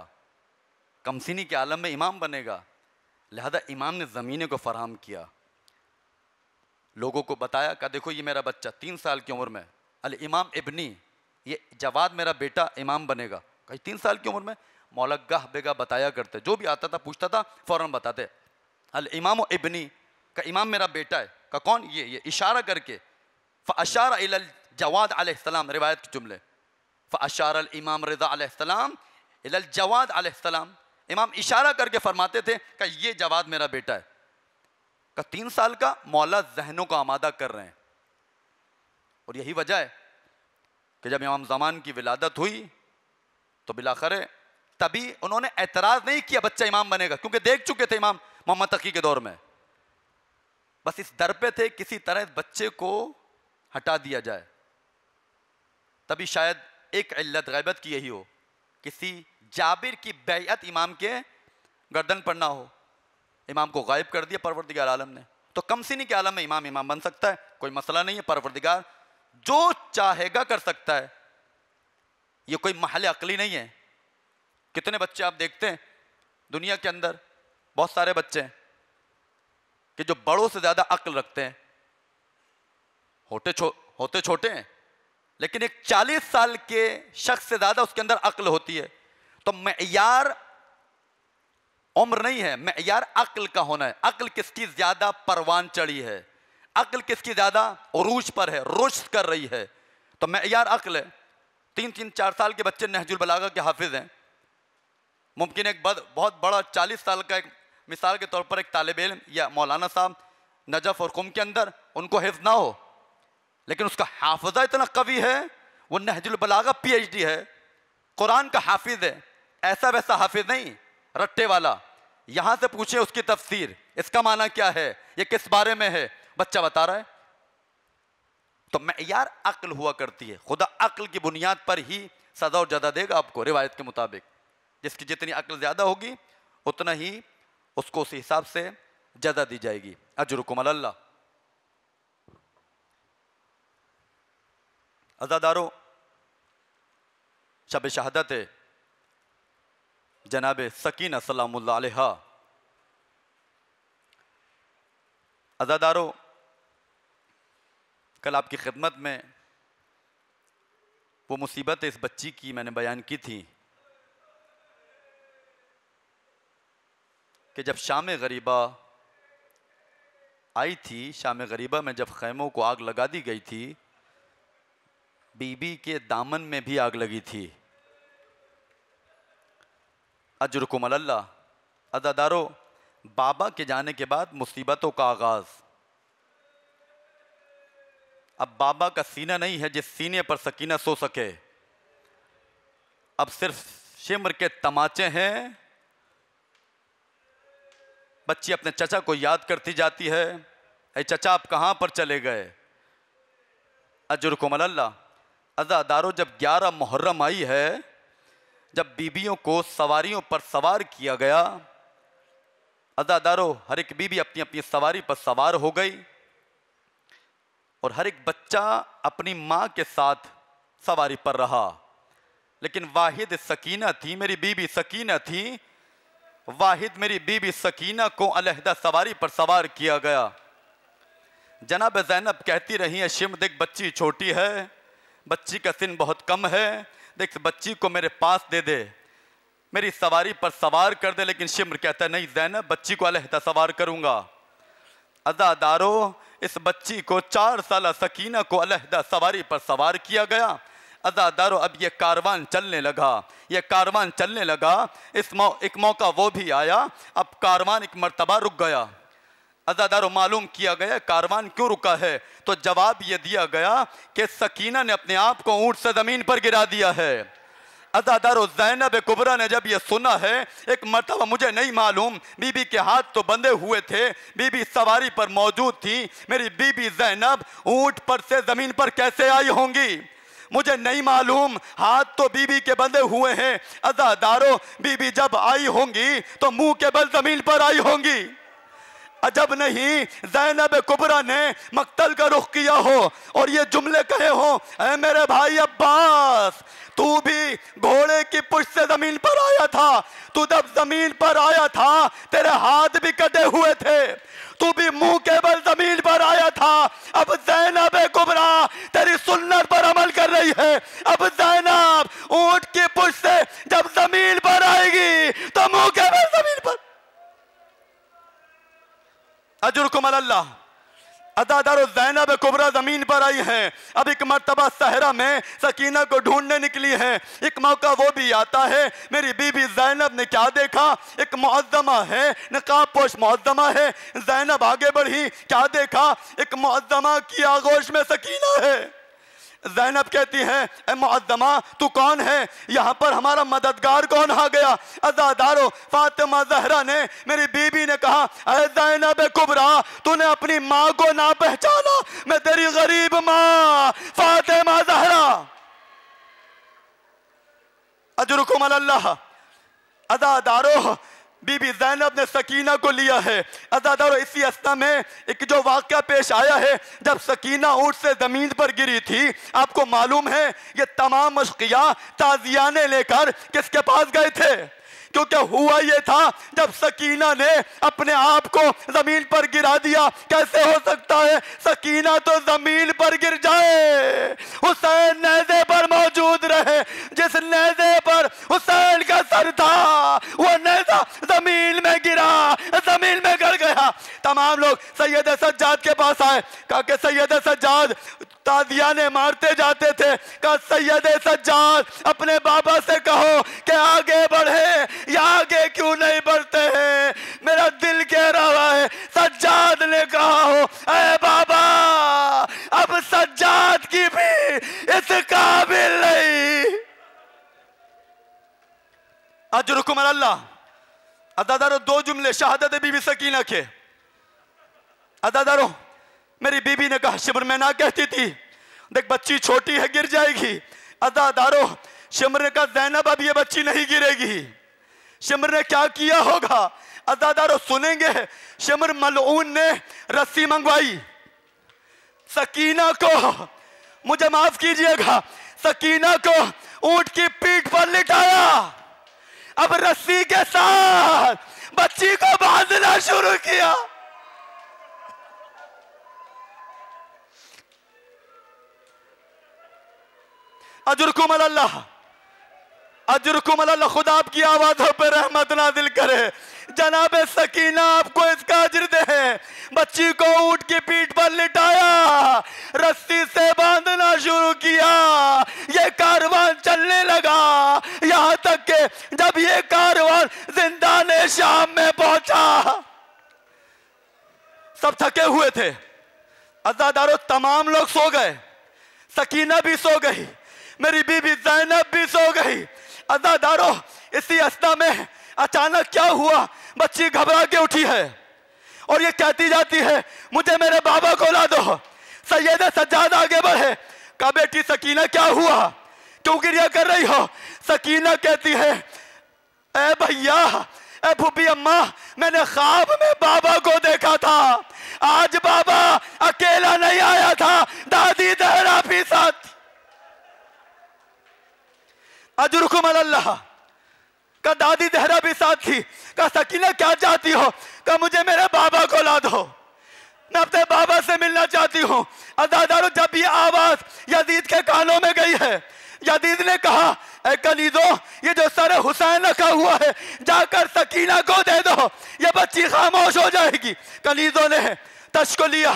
कमसिनी के आलम में इमाम बनेगा, लिहाजा इमाम ने ज़मीने को फराहम किया। लोगों को बताया कि देखो ये मेरा बच्चा 3 साल की उम्र में, अल इमाम इब्नी, ये जवाद मेरा बेटा इमाम बनेगा। कहीं 3 साल की उम्र में मौला गाह बेगा बताया करते, जो भी आता था पूछता था फ़ौरन बताते, अल इमाम इब्नी, का इमाम मेरा बेटा है। का कौन? ये इशारा करके। फ़अशारा इलल जवाद अलैहिस्सलाम, रिवायत के जुमले, फ़अशारा अल इमाम रिज़ा अलैहिस्सलाम इलल जवाद अलैहिस्सलाम। इमाम इशारा करके फरमाते थे कि ये जवाद मेरा बेटा है। का 3 साल का मौला जहनों को आमादा कर रहे हैं। और यही वजह है कि जब इमाम ज़मान की विलादत हुई तो बिलाखिर तभी उन्होंने एतराज़ नहीं किया बच्चा इमाम बनेगा, क्योंकि देख चुके थे इमाम मोहम्मद तकी के दौर में। बस इस दर पे थे किसी तरह इस बच्चे को हटा दिया जाए। तभी शायद एक इल्लत गैबत की यही हो, किसी जाबिर की बैअत इमाम के गर्दन पर ना हो, इमाम को गायब कर दिया परवरदिगार आलम ने। तो कमसिनी के आलम में इमाम बन सकता है, कोई मसला नहीं है। परवरदिगार जो चाहेगा कर सकता है, ये कोई महल अक्ली नहीं है। कितने बच्चे आप देखते हैं दुनिया के अंदर, बहुत सारे बच्चे हैं कि जो बड़ों से ज़्यादा अक्ल रखते हैं, होते छोटे हैं, लेकिन एक 40 साल के शख्स से ज़्यादा उसके अंदर अक्ल होती है। तो मेयार उम्र नहीं है, मेयार अक्ल का होना है। अक्ल किसकी ज़्यादा परवान चढ़ी है, अक्ल किसकी ज़्यादा उरूज पर है, रुश्द कर रही है, तो मेयार अक्ल है। 3-3, 4 साल के बच्चे नहजुल बलागा के हाफिज हैं। मुमकिन एक बहुत बड़ा 40 साल का एक मिसाल के तौर पर एक तालिब इल्म या मौलाना साहब नजफ और कुम के अंदर उनको हिफ्ज़ ना हो, लेकिन उसका हाफिज़ा इतना कवी है, वो नहजुल बलागा PhD है, कुरान का हाफिज है। ऐसा वैसा हाफिज नहीं, रट्टे वाला। यहाँ से पूछे उसकी तफसीर, इसका माना क्या है, ये किस बारे में है, बच्चा बता रहा है। तो यार अक्ल हुआ करती है, खुदा अक्ल की बुनियाद पर ही सजा और जदा देगा आपको रिवायत के मुताबिक। जिसकी जितनी अक्ल ज़्यादा होगी उतना ही उसको उस हिसाब से जदा दी जाएगी। अजरुकुम अल्लाह। अज़ादारों, शब शहादत है जनाब सकीना सलामुल्लाह अलैहा। अज़ादारों, कल आपकी खिदमत में वो मुसीबत इस बच्ची की मैंने बयान की थी कि जब शाम गरीबा आई थी, शाम गरीबा में जब खैमों को आग लगा दी गई थी, बीबी के दामन में भी आग लगी थी। अजरुकुम अल्लाह। अज़ादारों, बाबा के जाने के बाद मुसीबतों का आगाज़। अब बाबा का सीना नहीं है जिस सीने पर सकीना सो सके, अब सिर्फ शिम्र के तमाचे हैं। बच्ची अपने चचा को याद करती जाती है, ऐ चचा आप कहाँ पर चले गए। अजरुकुम अल्लाह। अज़ादारों, जब 11 मुहर्रम आई है, जब बीबियों को सवारियों पर सवार किया गया, अज़ादारों हर एक बीबी अपनी अपनी सवारी पर सवार हो गई और हर एक बच्चा अपनी माँ के साथ सवारी पर रहा। लेकिन वाहिद सकीना थी, मेरी बीबी सकीना थी, वाहिद मेरी बीबी सकीना को अलहदा सवारी पर सवार किया गया। जनाब ज़ैनब कहती रही है, शिम देख बच्ची छोटी है, बच्ची का सिन बहुत कम है, देख बच्ची को मेरे पास दे दे, मेरी सवारी पर सवार कर दे। लेकिन शिम्र कहता है नहीं ज़ैनब, बच्ची को अलहदा सवार करूंगा। अज़ादारों, इस बच्ची को 4 साल सकीना को अलहदा सवारी पर सवार किया गया। अज़ादारों, अब ये कारवान चलने लगा, ये कारवान चलने लगा। एक मौका वो भी आया, अब कारवान एक मर्तबा रुक गया। अज़ादारों, मालूम किया गया कारवान क्यों रुका है, तो जवाब ये दिया गया कि सकीना ने अपने आप को ऊंट से ज़मीन पर गिरा दिया है। अज़ादारों, ज़ैनब कुबरा ने जब ये सुना है, एक मर्तबा मुझे नहीं मालूम, बीबी के हाथ तो बंधे हुए थे, बीबी सवारी पर मौजूद थी, मेरी बीबी ज़ैनब ऊंट पर से ज़मीन पर कैसे आई होंगी मुझे नहीं मालूम, हाथ तो बीबी के बंधे हुए हैं। अज़ादारों, बीबी जब आई होंगी तो मुंह के बल ज़मीन पर आई होंगी। अजब नहीं ज़ैनब कुबरा ने मक्तल का रुख किया हो और ये जुमले कहे हो, ऐ मेरे भाई अब्बास, तू भी घोड़े की पुष्ट से जमीन पर आया था, तू जब जमीन पर आया था तेरे हाथ भी कटे हुए थे, तू भी मुंह के बल जमीन पर आया था। अब ज़ैनब कुबरा तेरी सुन्नत पर अमल कर रही है। अब ज़ैनब ऊंट की पुष्ट से जब जमीन पर आएगी तो मुंह के बल जमीन पर। अजरुकुम अल्लाह। अज़ादारों, ज़ैनब कुबरा जमीन पर आई हैं। अब एक मर्तबा सहरा में सकीना को ढूंढने निकली है। एक मौका वो भी आता है, मेरी बीबी ज़ैनब ने क्या देखा, एक मुअज़्ज़मा है, नकाब पोश मुअज़्ज़मा है। ज़ैनब आगे बढ़ी, क्या देखा, एक मुअज़्ज़मा की आगोश में सकीना है। ज़ैनब कहती है, ए मुअज़्ज़मा तू कौन है, यहाँ पर हमारा मददगार कौन आ गया। अज़ादारों, फातिमा ज़हरा ने, मेरी बीबी ने कहा, ए ज़ैनब कुबरा तूने अपनी माँ को ना पहचाना, मैं तेरी गरीब माँ फातिमा ज़हरा। अजरुकुम अल्लाह। अज़ादारों, बीबी ज़ैनब ने सकीना को लिया है। अज़ादारों, इसी अस्ना में एक जो वाक़या पेश आया है, जब सकीना ऊंट से ज़मीन पर गिरी थी, आपको मालूम है ये तमाम मशकिया ताज़ियाने लेकर किसके पास गए थे, क्योंकि हुआ ये था जब सकीना ने अपने आप को जमीन पर गिरा दिया। कैसे हो सकता है सकीना तो जमीन पर गिर जाए, हुसैन नेज़े पर मौजूद रहे, जिस नेज़े पर हुसैन का सर था वो नेज़ा जमीन में गिरा। जमीन में गिर गया। तमाम लोग सैयद सज्जाद के पास आए, कहा कि सैयद सज्जाद तादियाने मारते जाते थे। कहा सैयद सज्जाद अपने बाबा से कहो कि आगे बढ़े, या आगे क्यों नहीं बढ़ते हैं, मेरा दिल कह रहा है। सज्जाद ने कहा हो ऐ बाबा अब सज्जाद की भी इस काबिल नहीं। अजरुकुम अल्लाह। अदादारो दो जुमले शहादत बीबी सकीना के। अदादारो मेरी बीबी ने कहा शिमर में ना कहती थी, देख बच्ची छोटी है गिर जाएगी। अदादारो शिमर ने कहा ज़ैनब अब ये बच्ची नहीं गिरेगी। शिमर ने क्या किया होगा अदादारो सुनेंगे। शिमर मलऊन ने रस्सी मंगवाई, सकीना को, मुझे माफ कीजिएगा, सकीना को ऊंट की पीठ पर लिटाया। अब रस्सी के साथ बच्ची को बांधना शुरू किया। अजरुकुम अल्लाह, अजरुकुम अल्लाह। खुदा आपकी आवाज़ों पर रहमत नाजिल करे। जनाब सकीना आपको इसका अजर दे। बच्ची को ऊंट की पीठ पर लिटाया, रस्सी से बांधना शुरू किया। ये कारवान चलने लगा, यहां तक कि जब ये कारवान जिंदाने शाम में पहुंचा, सब थके हुए थे। अज़ादारों तमाम लोग सो गए, सकीना भी सो गई, मेरी बीबी ज़ैनब भी सो गई। अज़ादारों इसी अवस्था में अचानक क्या हुआ, बच्ची घबरा के उठी है और ये कहती जाती है मुझे मेरे बाबा को ला दो। सैयद सज्जाद आगे बढ़े, कहा बेटी सकीना क्या हुआ, क्यों गिरिया कर रही हो। सकीना कहती है ए भैया, ए फूफी अम्मा, मैंने ख्वाब में बाबा को देखा था। आज बाबा अकेला नहीं आया था, दादी दहरा भी साथ। अजरुकुम अल्लाह। का दादी दहरा भी साथ थी। का सकीना क्या चाहती हो, का मुझे मेरे बाबा को ला दो, मैं अपने बाबा से मिलना चाहती हूँ। अज़ादारों जब ये आवाज यजीद के कानों में गई है, यजीद ने कहा ए कनीजो, ये जो सर हुसैन रखा हुआ है जाकर सकीना को दे दो, ये बच्ची खामोश हो जाएगी। कनीजों ने तश को लिया,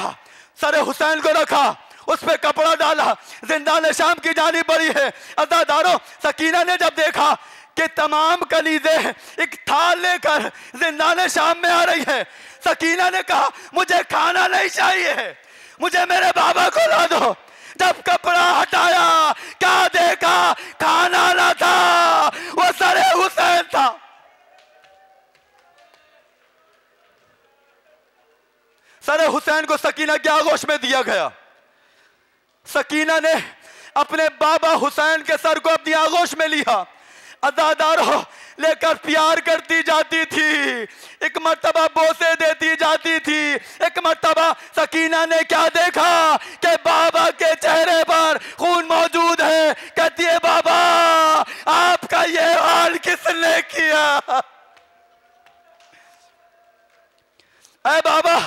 सर हुसैन को रखा, उस पे कपड़ा डाला, जिंदान शाम की जानी पड़ी है। अज़ादारों सकीना ने जब देखा कि तमाम कनीज़े एक थाल लेकर जिंदान शाम में आ रही है, सकीना ने कहा मुझे खाना नहीं चाहिए, मुझे मेरे बाबा को ला दो। जब कपड़ा हटाया क्या देखा, खाना ना था, वो सरे हुसैन था। सरे हुसैन को सकीना की आगोश में दिया गया। सकीना ने अपने बाबा हुसैन के सर को अपनी आगोश में लिया, अज़ादारों लेकर प्यार करती जाती थी, एक मर्तबा बोसे देती जाती थी। एक मर्तबा सकीना ने क्या देखा कि बाबा के चेहरे पर खून मौजूद है। कहती है बाबा आपका ये हाल किसने किया, ऐ बाबा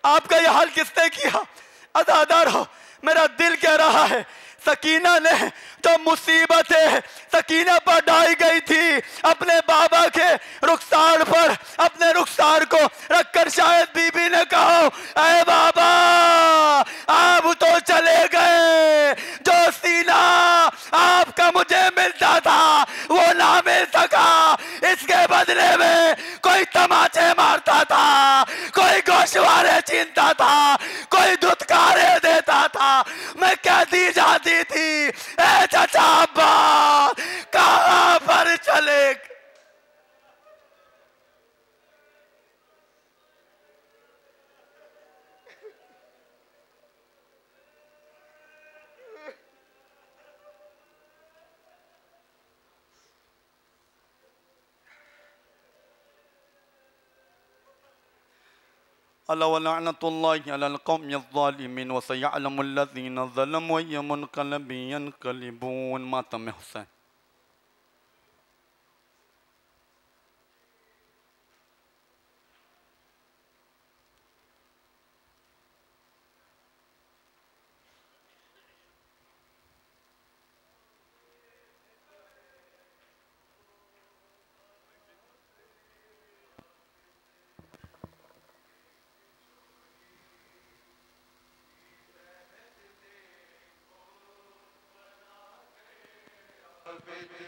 आपका ये हाल किसने किया। अज़ादारों मेरा दिल कह रहा है सकीना ने जो मुसीबतें सकीना पर डाली गई थी अपने बाबा के रुखसार पर, अपने रुखसार को रखकर शायद बीबी ने कहा ऐ बाबा आप तो चले गए, जो सीना आपका मुझे मिलता था वो ना मिल सका, इसके बदले में कोई तमाचे मारता था, कोई गोशवारे छीनता था, कोई धुतकारे देता था। मैं कहती जाती थी ए चाचा अब्बा कहां पर चले। अल्लाह व लअनतुल्लाहि अलल कौमि ज़ालिमीन व सयअलमुल्लज़ीना ज़लमू अय्य मुनक़लिबिन यनक़लिबून। मातम हुसैन। छोटी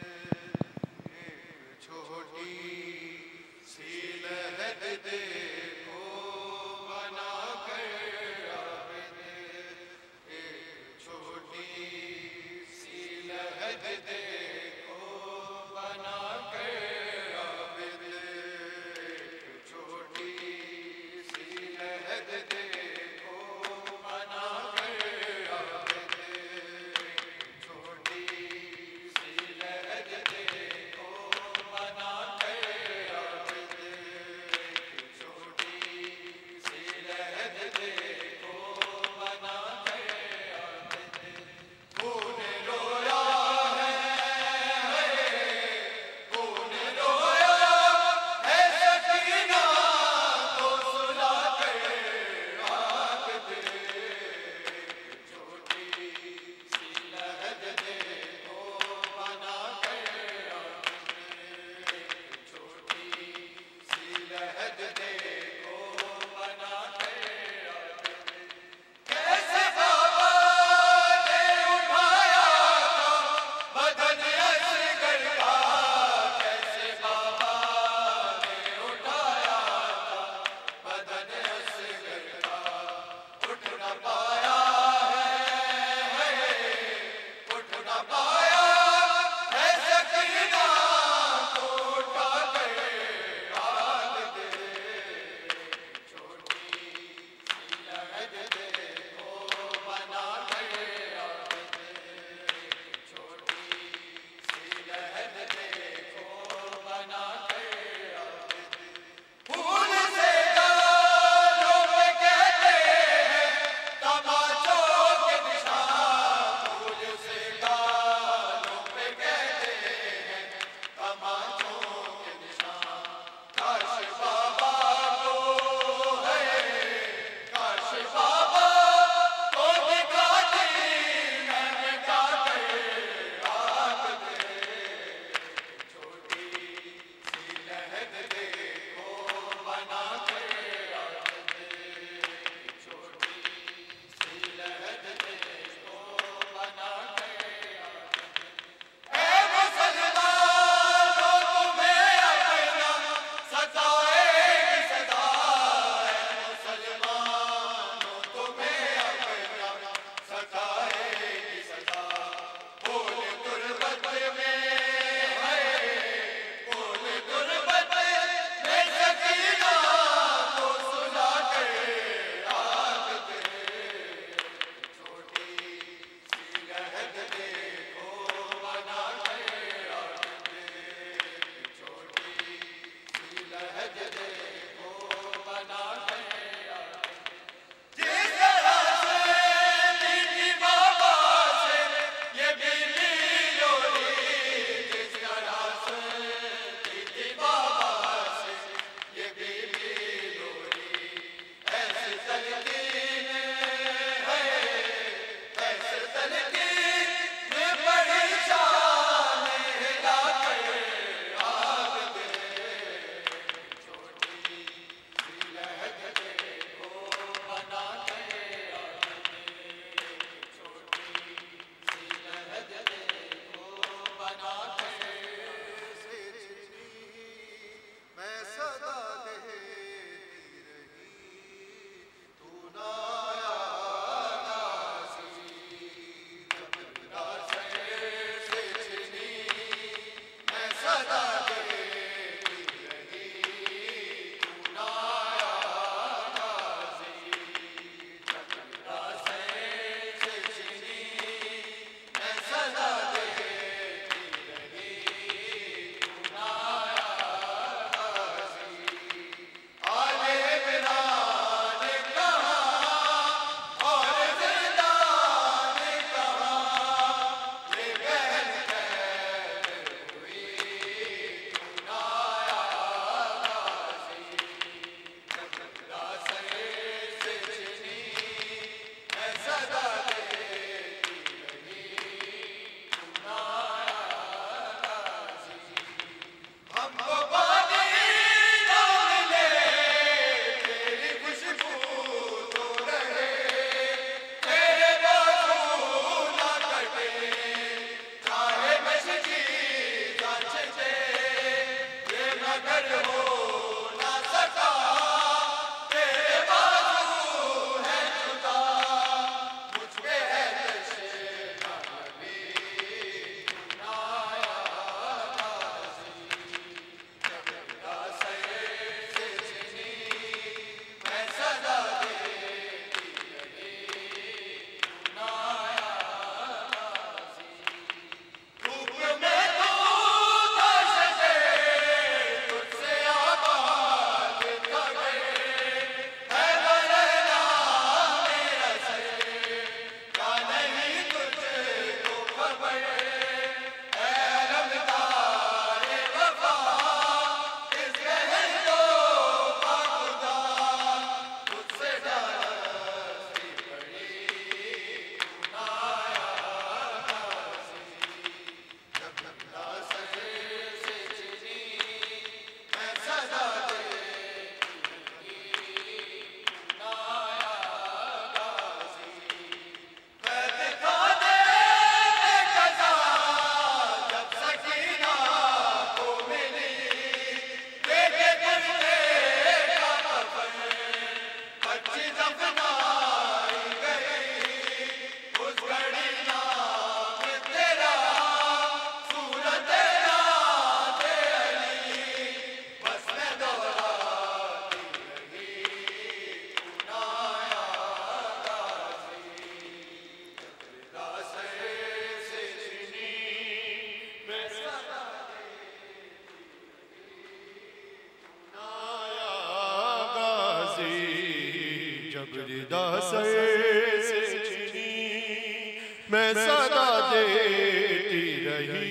मैं सदा देती रही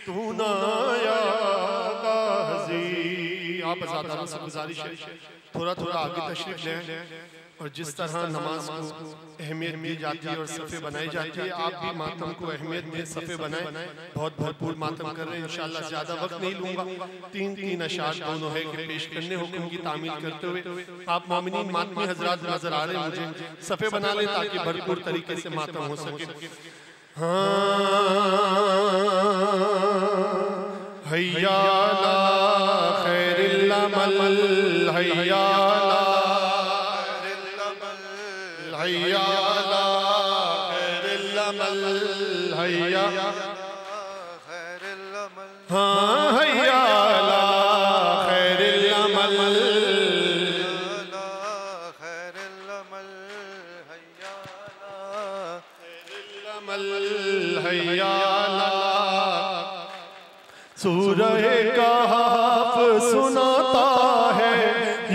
तू ना आया गाजी। आप आज़ादारों से गुजारिश है थोड़ा थोड़ा आगे तशरीफ लें और जिस तरह नमाज को अहमियत दी जाती है और सफ़े बनाई जाती है आप भी मातम को अहमियत दें, सफ़े बनाएं। बहुत भरपूर मातम कर रहे हैं इंशाअल्लाह, ज़्यादा वक्त नहीं लूँगा। तीन अशार दोनों है कि पेश करने हुक्म की तामील करते हुए आप मोमिनीन मातमी हजरात नजर आ रहे हैं, मुझे सफ़े बना लें ताकि भरपूर तरीके से मातम हो सके। हैया अला खैरिल अमल, हैया हैया अला खैरिल अमल, हैया खैरिल अमल, हाँ हैया अला खैरिल अमल, खैरिल अमल, हैया अला खैरिल अमल, हैया अला। सूरह कहफ सुनाता है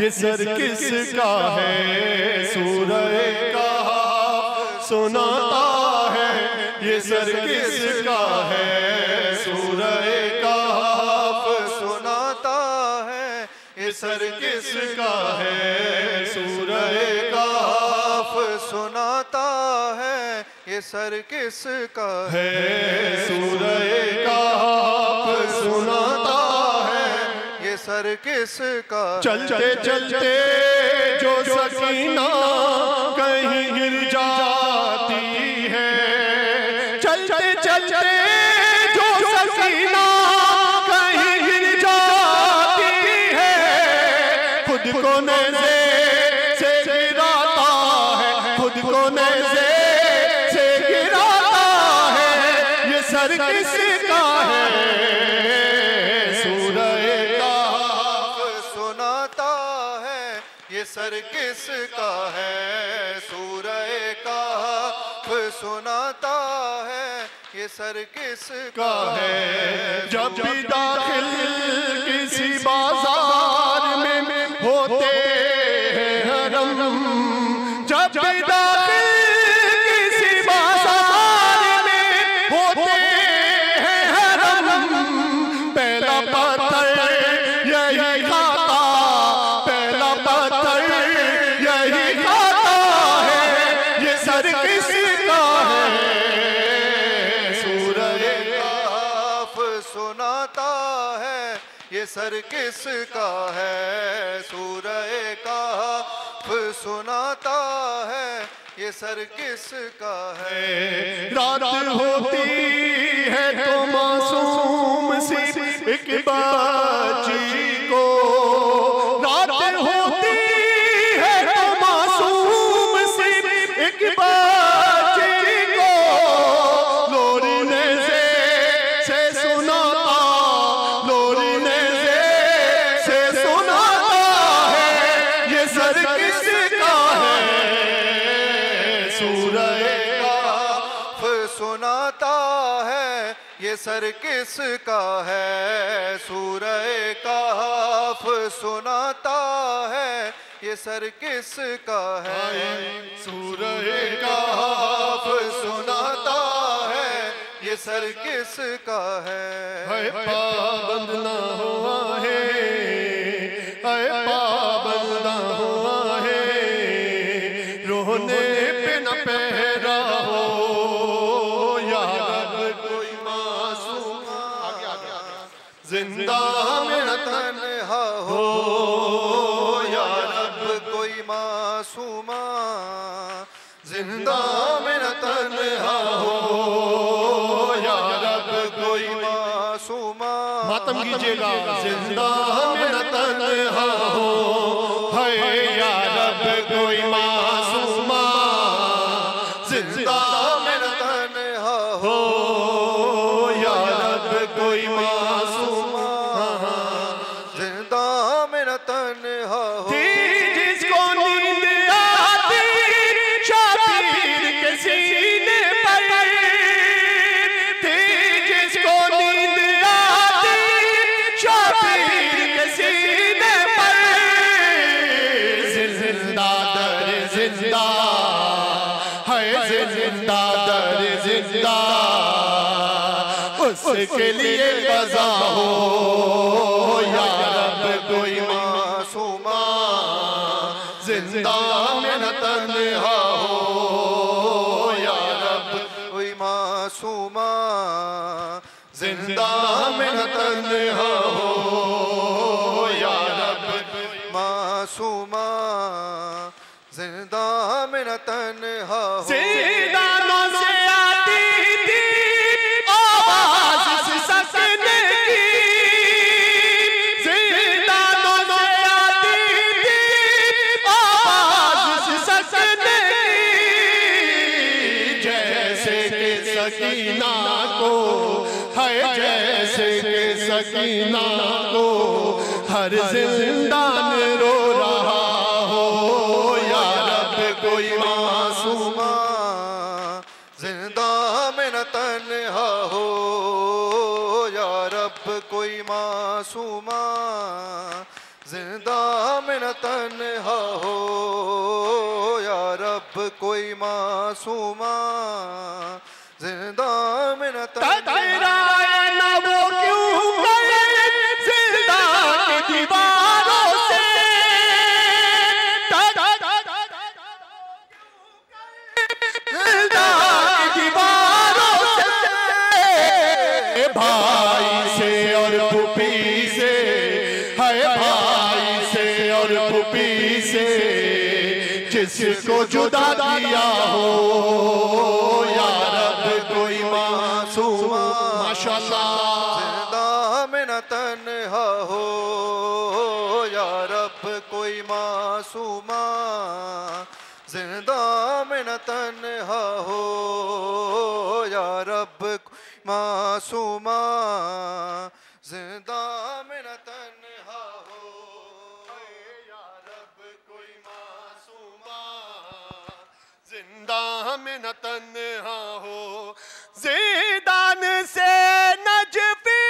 ये सर किसका है, सूरह कहफ सुनाता है ये सर किसका है, सूरह कहफ सुनाता है ये सर किसका है, सूरह कहफ सुनाता है ये सर किसका है, सूरह कहफ सुनाता है ये सर किसका। चलते चलते जो सकीना कहीं गिर जाती है, चलते चलते जो सकीना कहीं गिर जाती है, खुद को नेज़े से गिराता है, खुद को नेज़े से गिराता है ये सर किसका है, ये सर किसका है, सूरह कहफ सुनाता है ये सर किसका है। जब भी दाखिल किसी बाजार में होते हैं हरम, जब भी दाखिल किसी बाजार में होते हैं हरम, पहला पत्थर यही खाता, पहला पत्थर यही खाता है ये सर किसका है, सूरह कहफ सुनाता है ये सर किसका है, सूरह कहफ सुनाता है ये सर किसका है। रात होती है तो मासूम सी एक बच्ची को, रात होती है तो मासूम सी एक बच्ची को, लोरी नेज़े से सुनाता, लोरी नेज़े से सुनाता है ये सर किसका है, सूरह कहफ सुनाता है ये सर किसका है, सूरह कहफ सुनाता है ये सर किसका है, सूरह कहफ सुनाता है ये सर किसका है। पाबंद ना हुआ है, पाबंद ना हुआ है, रोने पे न पहरा हो या रब कोई मासूम, जिंदा में न तन्हा हो या रब कोई मासूमा, जिंदा में न तन्हा हो या रब कोई मासूमा। मातम कीजिएगा, जिंदा में न तन्हा हो है या रब कोई मासूमा, जिंदा में न तन्हा हो या रब कोई मासूमा, जिंदा में न तन्हा हो। जिसको नींद आती शाबीर के सीने पर, जिसको नींद आती शाबीर के सीने पर, दर जिंदा उसके लिए क़ज़ा हो या रब कोई मासूमा जिंदा में न तन्हा हो या रब कोई मासूमा जिंदा में न तन्हा हो या रब मासूमा जिंदा में न तन्हा हो। ज़िंदानों से आती थी आवाज़ सिसकने की, ज़िंदानों से आती थी आवाज़ सिसकने की, जैसे कि सकीना को है, जैसे कि सकीना को हर जिंदान रो रहा हो या रब कोई मासूमा जिंदा में न तन्हा हो या रब कोई मासूमा जिंदा में न तन्हा हो या रब कोई मासूमा जिंदा में न तन्हा ना वो क्यों गए जिंदा की दीवारों से, जिंदा की दीवारों से, भाई से और फूफी से, है भाई से और फूफी से, जिसको जुदा किया हो या रब कोई मासूमा माशाअल्लाह जिंदा में न तन्हा हो या रब कोई मासूमा जिंदा में न तन्हा हो या रब कोई मासूमा जिंदा में न तन्हा हो या रब कोई मासूमा जिंदा में न तन्हा हो। ज़िंदान से नजफी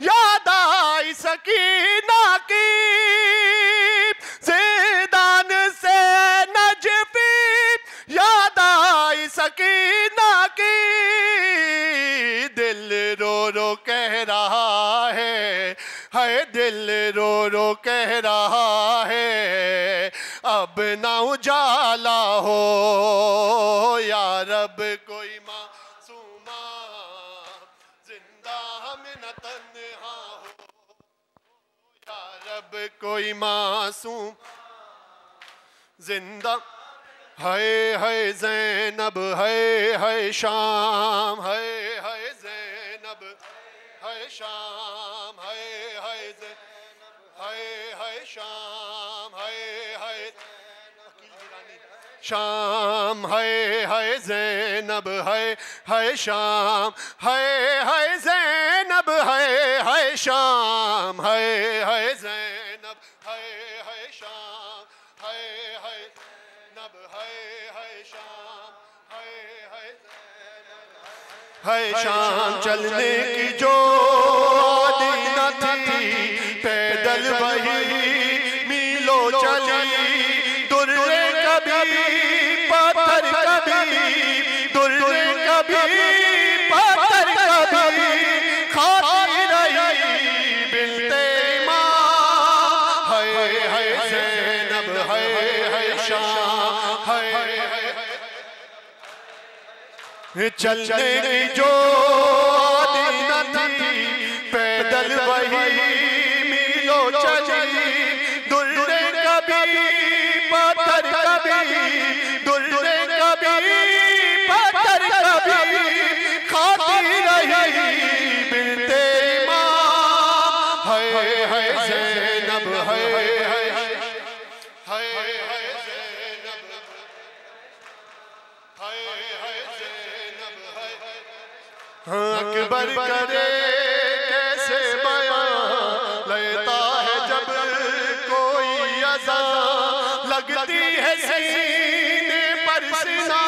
याद आई सकीना की, ज़िंदान से नजफी याद आई सकीना की, दिल रो रो कह रहा है दिल रो रो कह रहा है अब ना उजाला हो या रब कोई मासूमा जिंदा में न तन्हा हो या रब कोई मासूम जिंदा है ज़ैनब है शाम है ज़ैनब है शाम है शाम शाम है ज़ैनब है शाम है ज़ैनब है शाम है ज़ैनब है शाम है नब है शाम है शाम चलने की जो आदत थी पैदल वही मीलों चली दुर्रे कभी पत्थर कभी दुर्रे कभी पत्थर कभी खाती रही बिनते माँ है ज़ैनब है शाम है चलने की जो आदत थी पैदल वही मीलों चली दुर्रे कभी पत्थर कभी दुर्रे कभी पत्थर कभी खाती रही बिनते माँ है ज़ैनब है अकबर करे कैसे बयां लेता है जब कोई अज़ा लगती है सीने पर सीना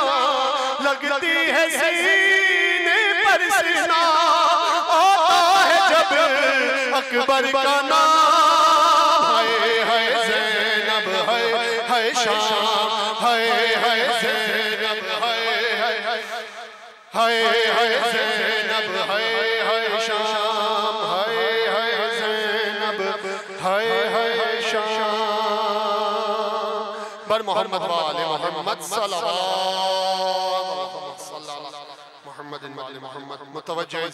लगती है सीने पर सीना आता है जब अकबर का नाम है ज़ैनब है शाम है ज़ैनब है हाय हाय ज़ैनब, हाय हाय शाम, हाय हाय ज़ैनब, हाय हाय शाम। बर मोहम्मद वाले मोहम्मद सल्लल्लाहु अलैहि वसल्लम, मोहम्मद मुतवज्जह